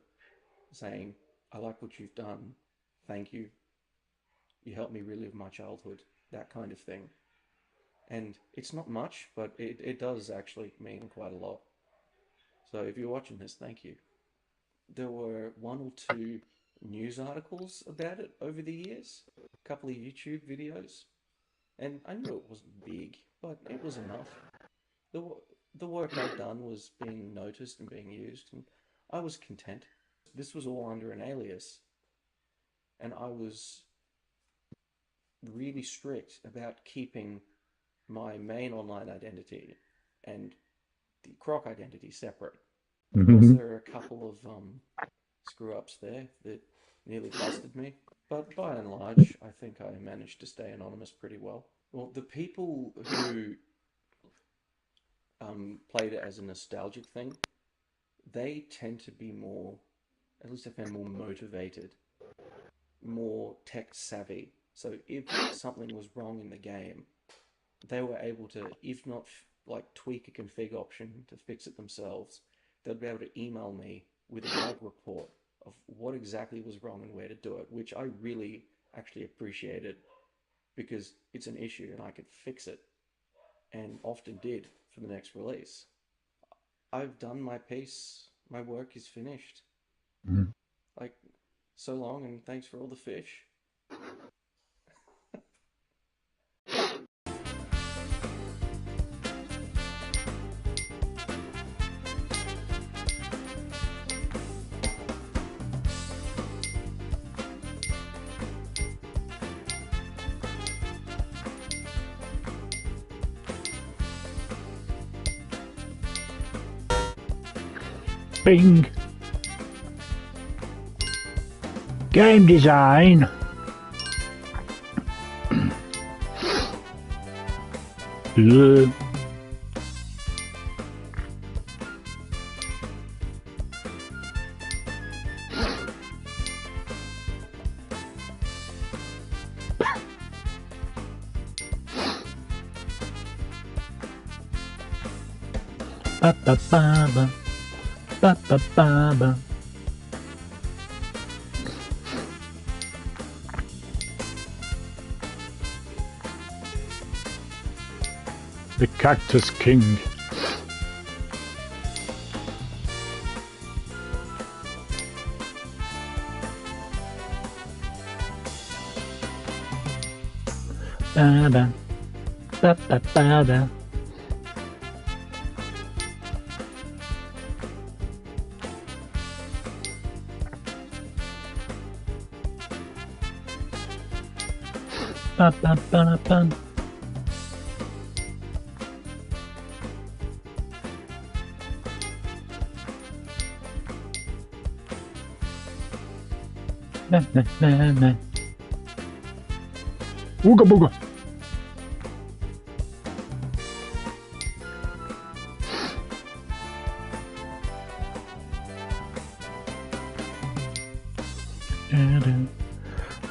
saying, I like what you've done, thank you. You helped me relive my childhood, that kind of thing. And it's not much, but it does actually mean quite a lot. So if you're watching this, thank you. There were 1 or 2 news articles about it over the years, a couple of YouTube videos, and I knew it wasn't big, but it was enough. The work I'd done was being noticed and being used, and I was content. This was all under an alias, and I was really strict about keeping my main online identity and the Croc identity separate. Of course, there are a couple of screw-ups there that nearly busted me, but by and large, I think I managed to stay anonymous pretty well. Well, the people who played it as a nostalgic thing, they tend to be more, at least I found, more motivated, more tech-savvy. So if something was wrong in the game, they were able to, if not like tweak a config option to fix it themselves, they'd be able to email me with a log report of what exactly was wrong and where to do it, which I really actually appreciated because it's an issue and I could fix it, and often did for the next release. I've done my piece, my work is finished. Like, so long and thanks for all the fish. Bing. Game design. Ba ba ba ba ba ba ba ba. The Cactus King. Ba ba ba ba ba ba. Ba ba ba ba. Na na na na. Ooga booga.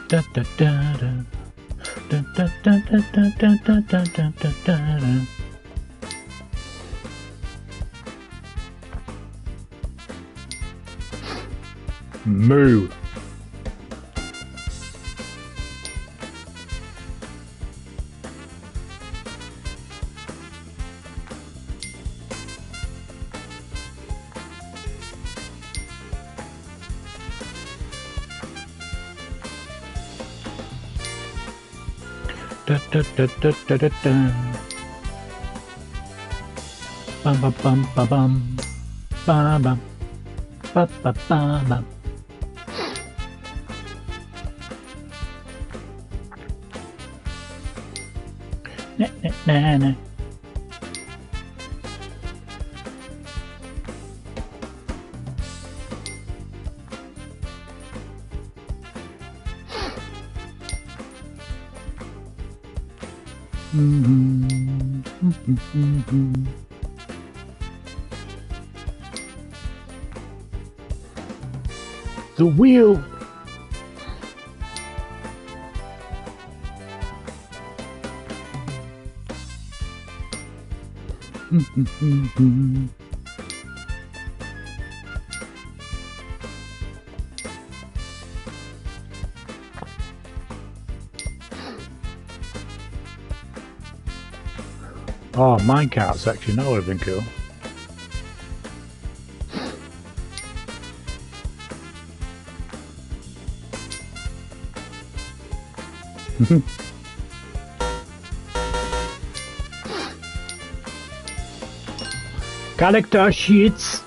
Da da da da. Da da da da da da da da da da da. Moo. Da da da da da da da. Bum bum bum bum bum. Bum bum. Ba ba ba ba. Na na na na. The wheel. Oh, minecart section, that would have been cool. Character sheets.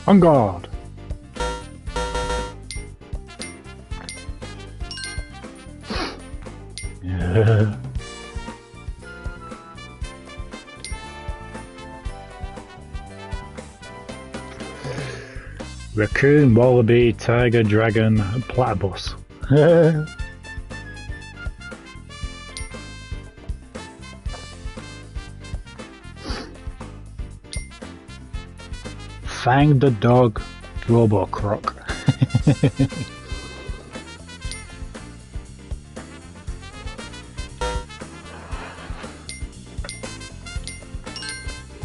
On guard. Raccoon, wallaby, tiger, dragon, platypus. Fang the dog, Robo Croc.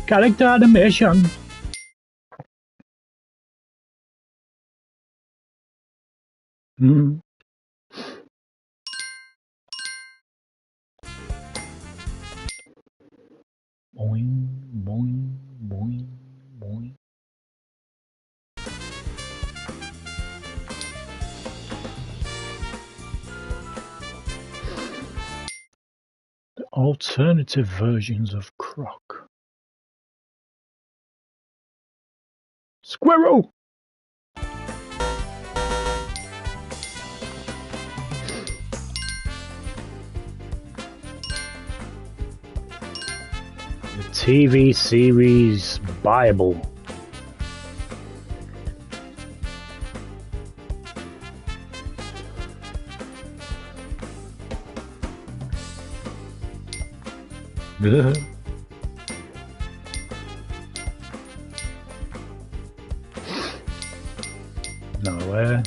Character animation. Boing, boing, boing, boing. Alternative versions of Croc. Squirrel! The TV series Bible. Nowhere.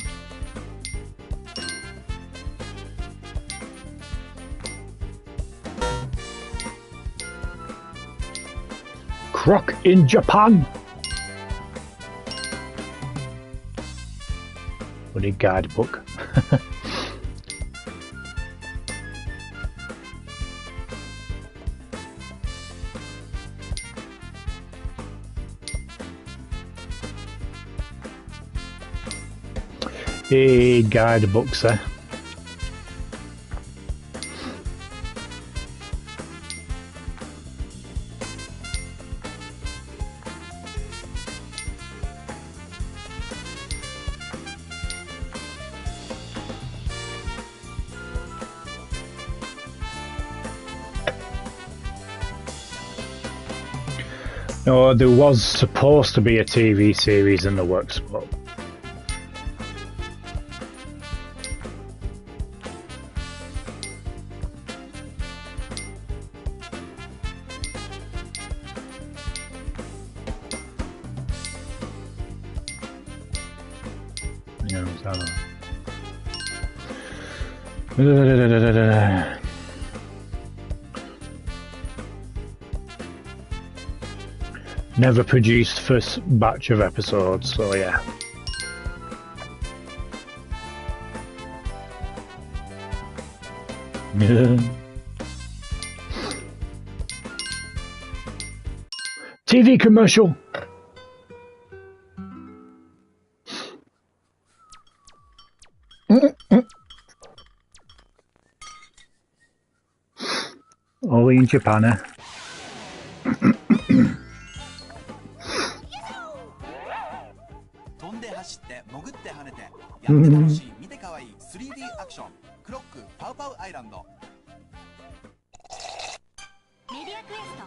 Croc in Japan. What a guidebook. A guidebook, sir. No, there was supposed to be a TV series in the works, but never produced first batch of episodes, so yeah. TV commercial. Only in Japan, eh? 飛んで走って潜って跳ねてやって楽しい見てかわいい 3D アクションクロックパウパウアイランドメディアクエスト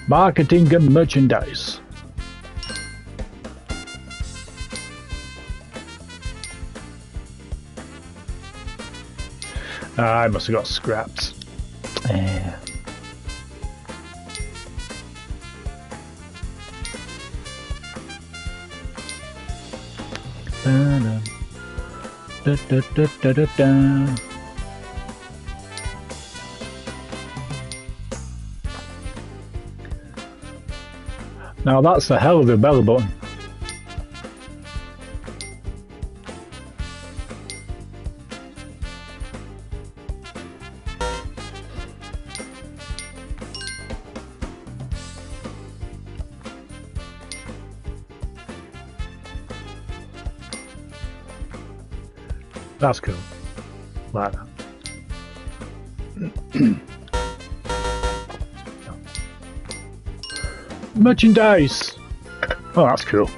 Marketing and merchandise. I must have got scrapped. Da, da, da, da, da, da. Now that's a hell of a belly button. That's cool. Like that. Merchandise! Oh, that's cool.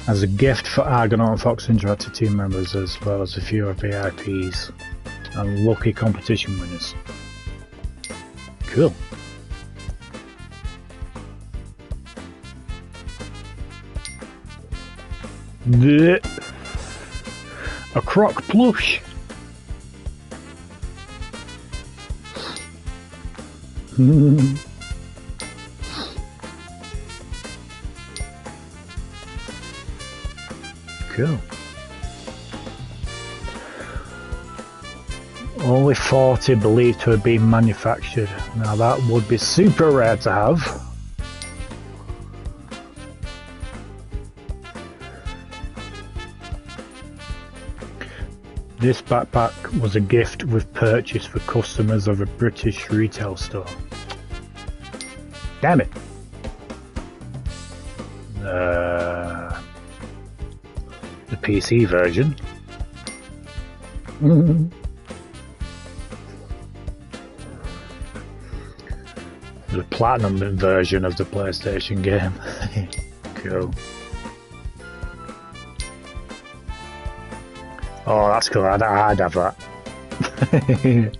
As a gift for Argonaut and Fox Interactive team members, as well as a few of VIPs and lucky competition winners. Cool. A Croc plush. Cool. Only 40 believed to have been manufactured. Now that would be super rare to have. This backpack was a gift with purchase for customers of a British retail store. Damn it! The PC version. The platinum version of the PlayStation game. Cool. Oh, that's cool. I'd have that.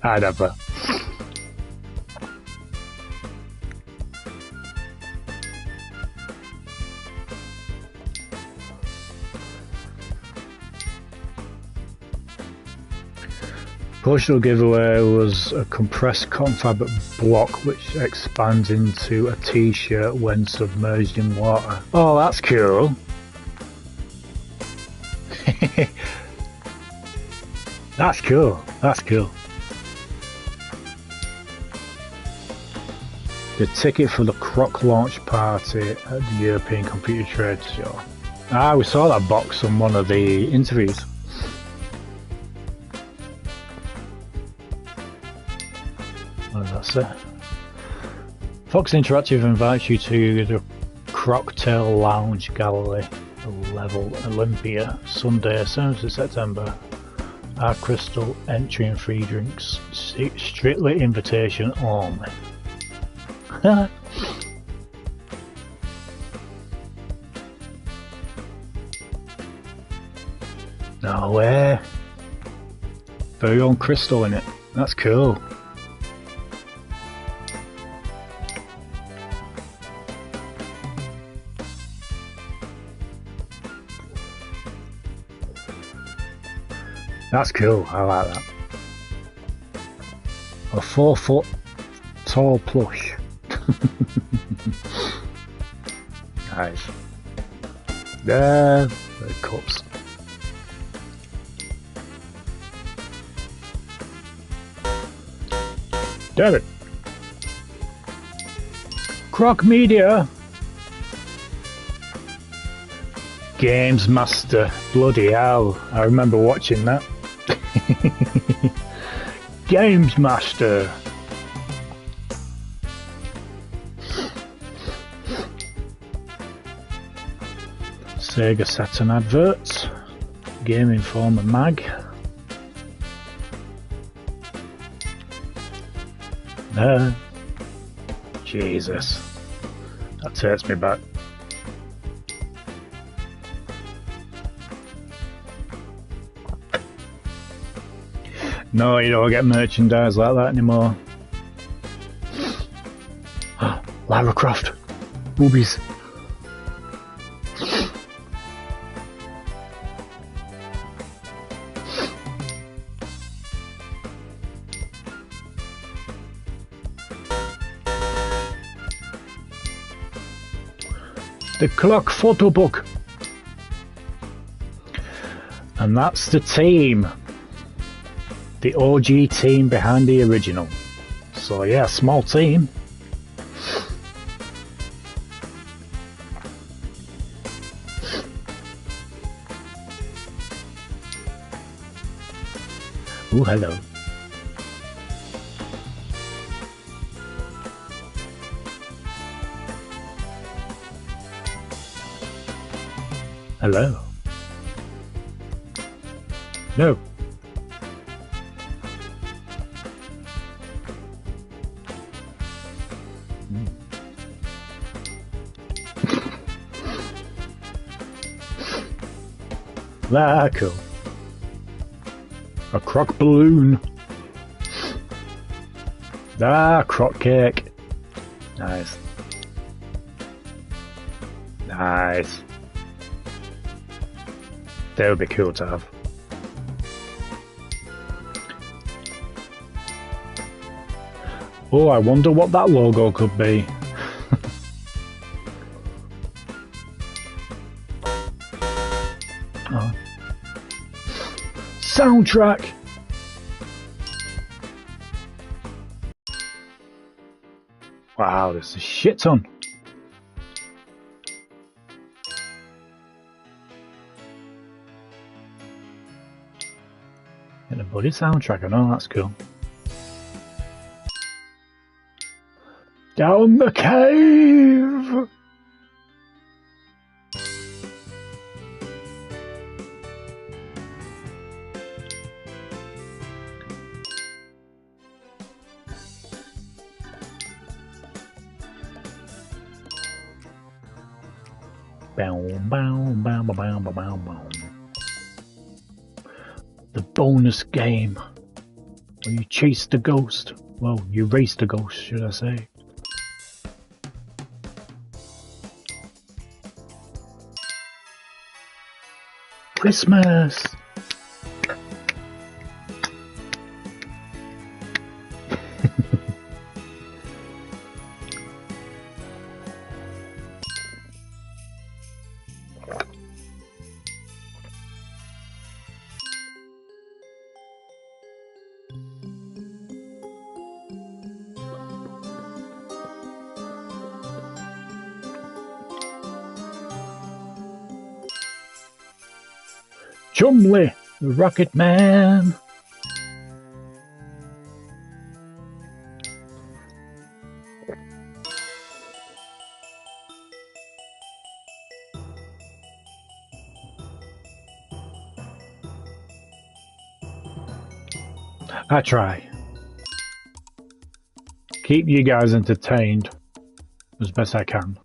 I'd have that. Postal giveaway was a compressed cotton fabric block which expands into a t-shirt when submerged in water. Oh, that's cool. That's cool. That's cool. The ticket for the Croc launch party at the European Computer Trade Show. Ah, we saw that box on one of the interviews. What does that say? Fox Interactive invites you to the Crocktail Lounge Gallery, Level Olympia, Sunday, 7th of September. Our crystal entry and free drinks. Strictly invitation only. No way. Very own crystal in it. That's cool. That's cool, I like that. A 4 foot tall plush. Nice. There, the cups. Damn it. Croc Media. Games Master. Bloody hell. I remember watching that. Games Master. Sega Saturn adverts. Game Informer mag. Jesus. That takes me back. No, you don't get merchandise like that anymore. Lara Croft. Boobies. The Croc photo book. And that's the team. The OG team behind the original. So yeah, small team. Oh, hello. Hello. No. Ah, cool. A croc balloon. Ah, croc cake. Nice. Nice. That would be cool to have. Oh, I wonder what that logo could be. Oh. Soundtrack. Wow, there's a shit ton. And a bloody soundtrack, I know, that's cool. Down the cave! Bow, bow, bow, bow, bow, bow, bow. The bonus game where you chase the ghost. Well, you race the ghost, should I say. Christmas! Chumley, the Rocket Man. I try. Keep you guys entertained as best I can.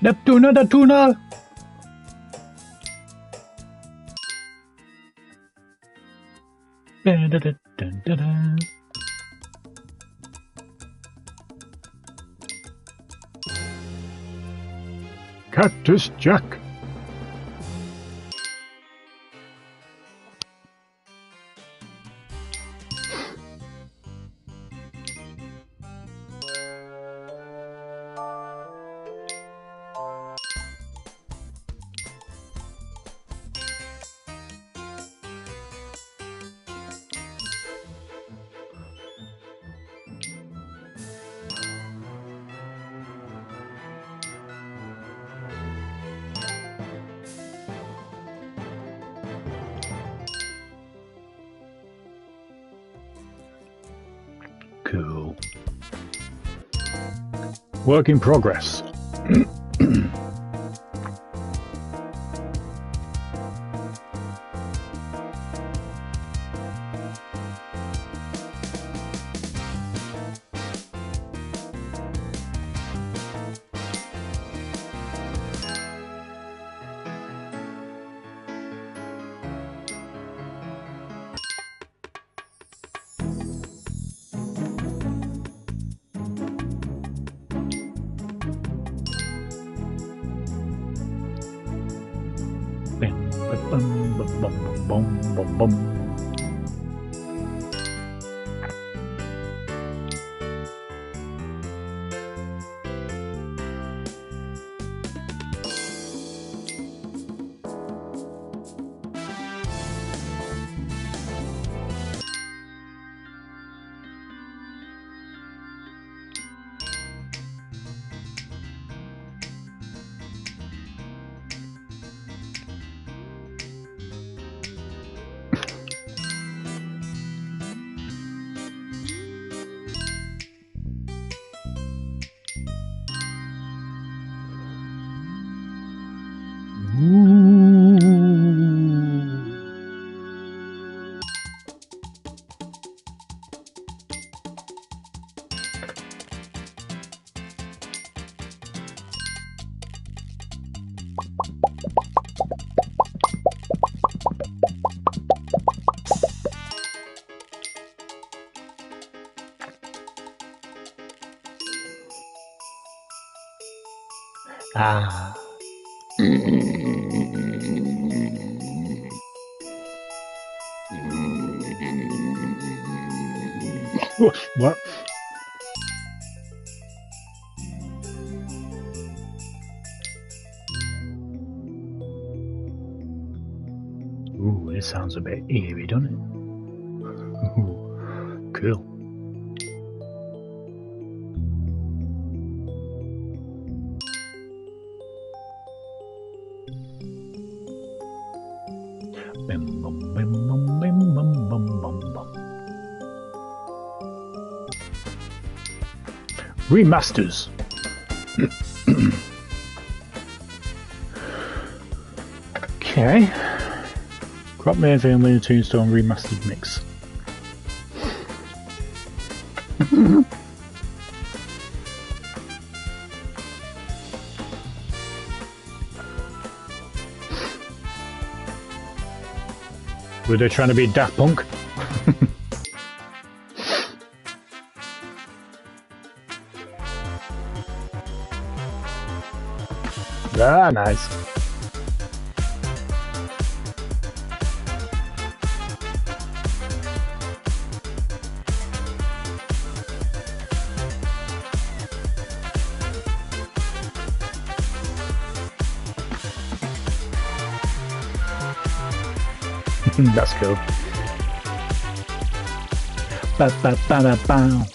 Neptuna the tuna! Cactus Jack! Cool. Work in progress. Bum, bum, bum, bum. Ah. What? Ooh, this sounds a bit eerie, doesn't it? Ooh, cool. Bim, bum, bim, bum, bim, bum, bum, bum, bum. Remasters. Okay. Croc Made and Looney Toonstone Remastered Mix. Were they trying to be Daft Punk? Ah, nice. That's cool. Ba, ba, ba, ba, ba.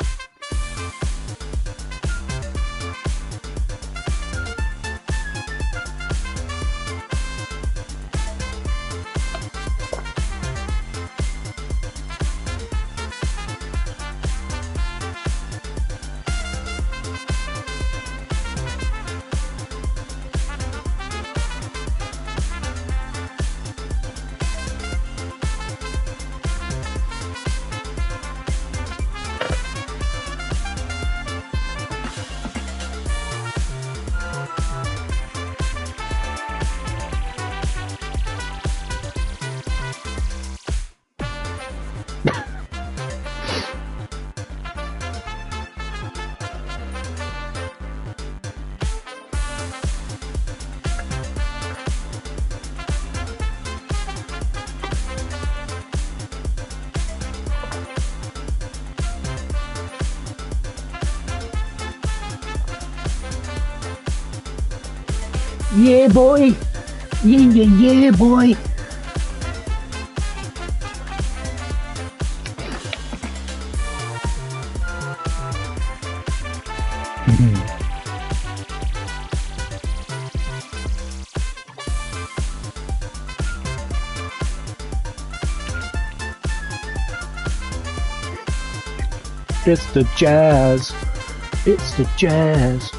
Yeah, boy. Yeah, boy. It's the jazz. It's the jazz.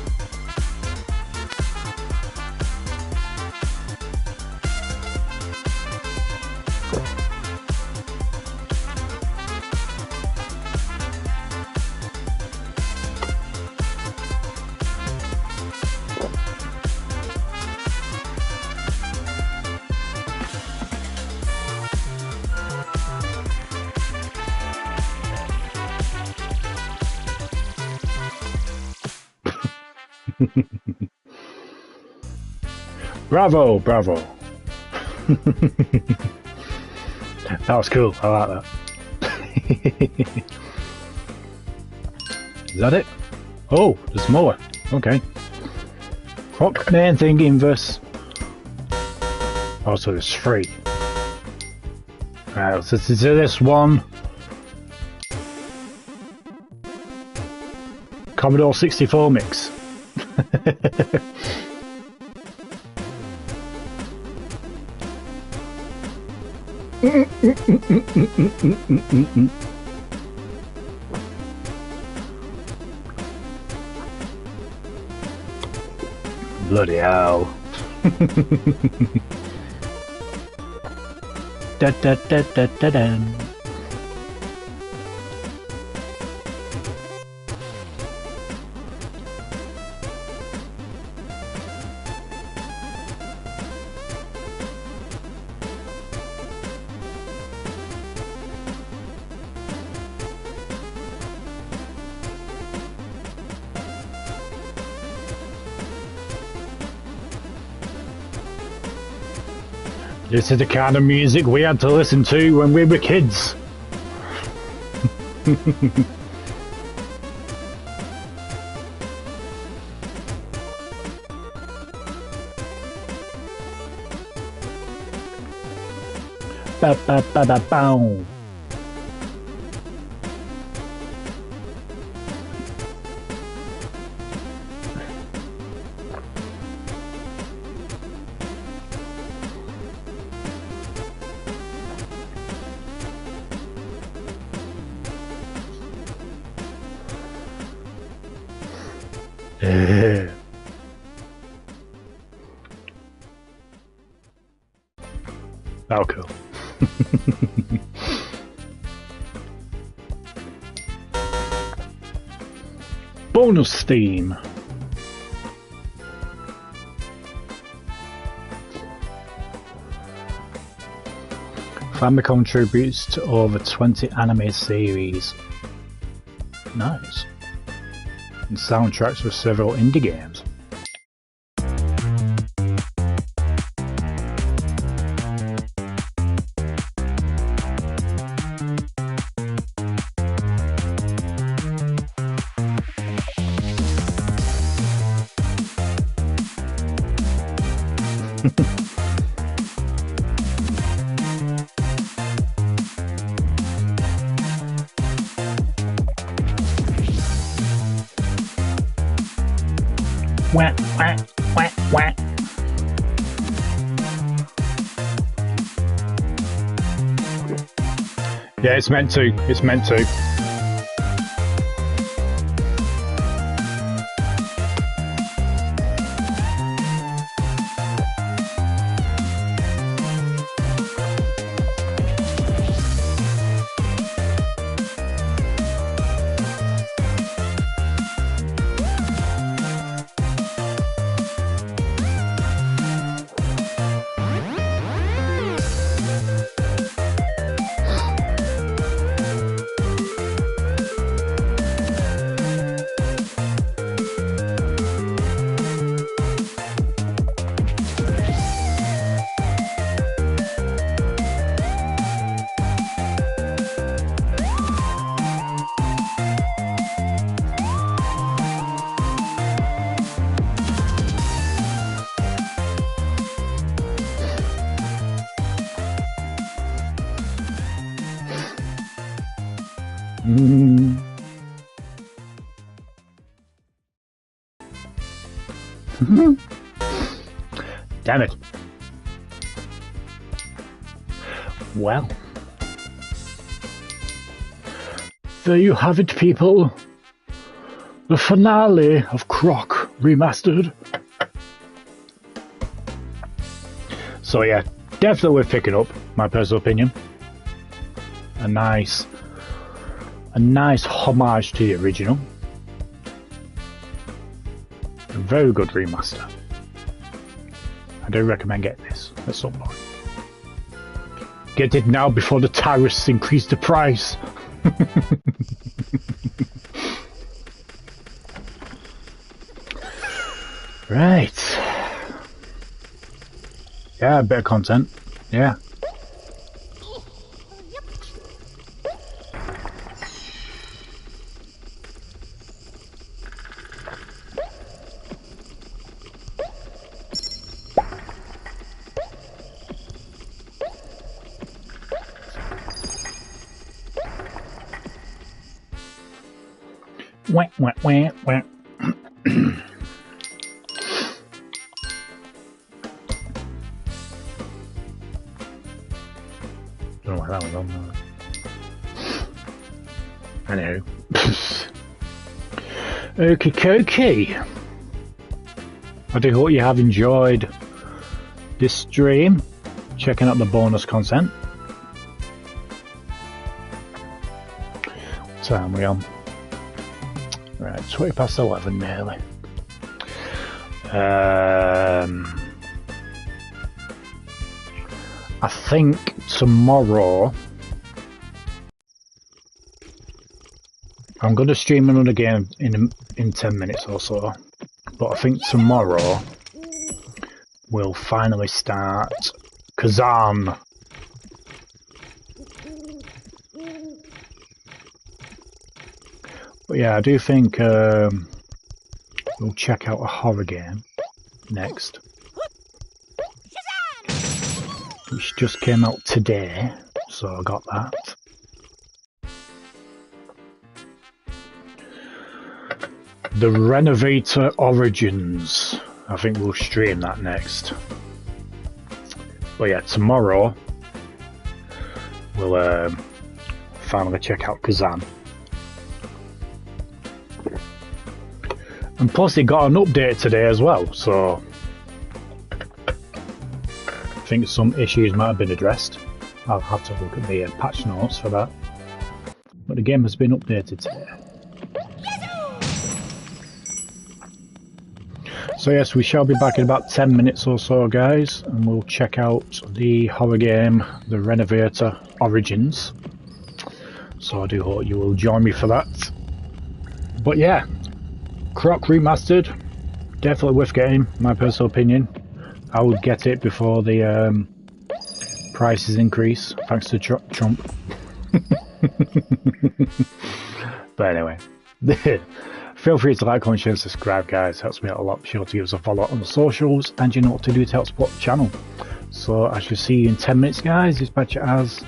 Bravo, bravo. That was cool. I like that. Is that it? Oh, there's more. Okay. Croc main thing inverse. Oh, so there's 3. Alright, so this is this one. Commodore 64 mix. Bloody hell. Da da da da da da. This is the kind of music we had to listen to when we were kids. Ba ba ba ba bow. Oh, cool. Bonus theme. Famicom tributes to over 20 anime series. Nice. And soundtracks for several indie games. Wah, wah, wah, wah. Yeah, it's meant to. It's meant to. Damn it. Well, there you have it, people. The finale of Croc Remastered. So yeah, definitely worth picking up, my personal opinion. A nice homage to the original. A very good remaster. I do recommend getting this at some point. Get it now before the tariffs increase the price. Right. Yeah, a bit of content. Yeah. Wah, wah, wah, wah. Don't know why that was on there. I know. Okie dokie. I do hope you have enjoyed this stream, checking out the bonus content. What time are we on? Right, 20 past 11 nearly. I think tomorrow I'm going to stream another game in 10 minutes or so, but I think tomorrow we'll finally start Kazan. But yeah, I do think we'll check out a horror game next, which just came out today, so I got that. The Renovator Origins. I think we'll stream that next. But yeah, tomorrow we'll finally check out Kazan. And plus it got an update today as well, so I think some issues might have been addressed. I'll have to look at the patch notes for that. But the game has been updated today. So yes, we shall be back in about 10 minutes or so, guys, and we'll check out the horror game, The Renovator Origins. So I do hope you will join me for that. But yeah, Croc Remastered, definitely worth getting, my personal opinion. I would get it before the prices increase, thanks to Trump. But anyway, feel free to like, comment, share, and subscribe, guys. Helps me out a lot. Be sure to give us a follow on the socials, and you know what to do to help support the channel. So I shall see you in 10 minutes, guys. This is HatCHeTHaZ.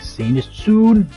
See you soon.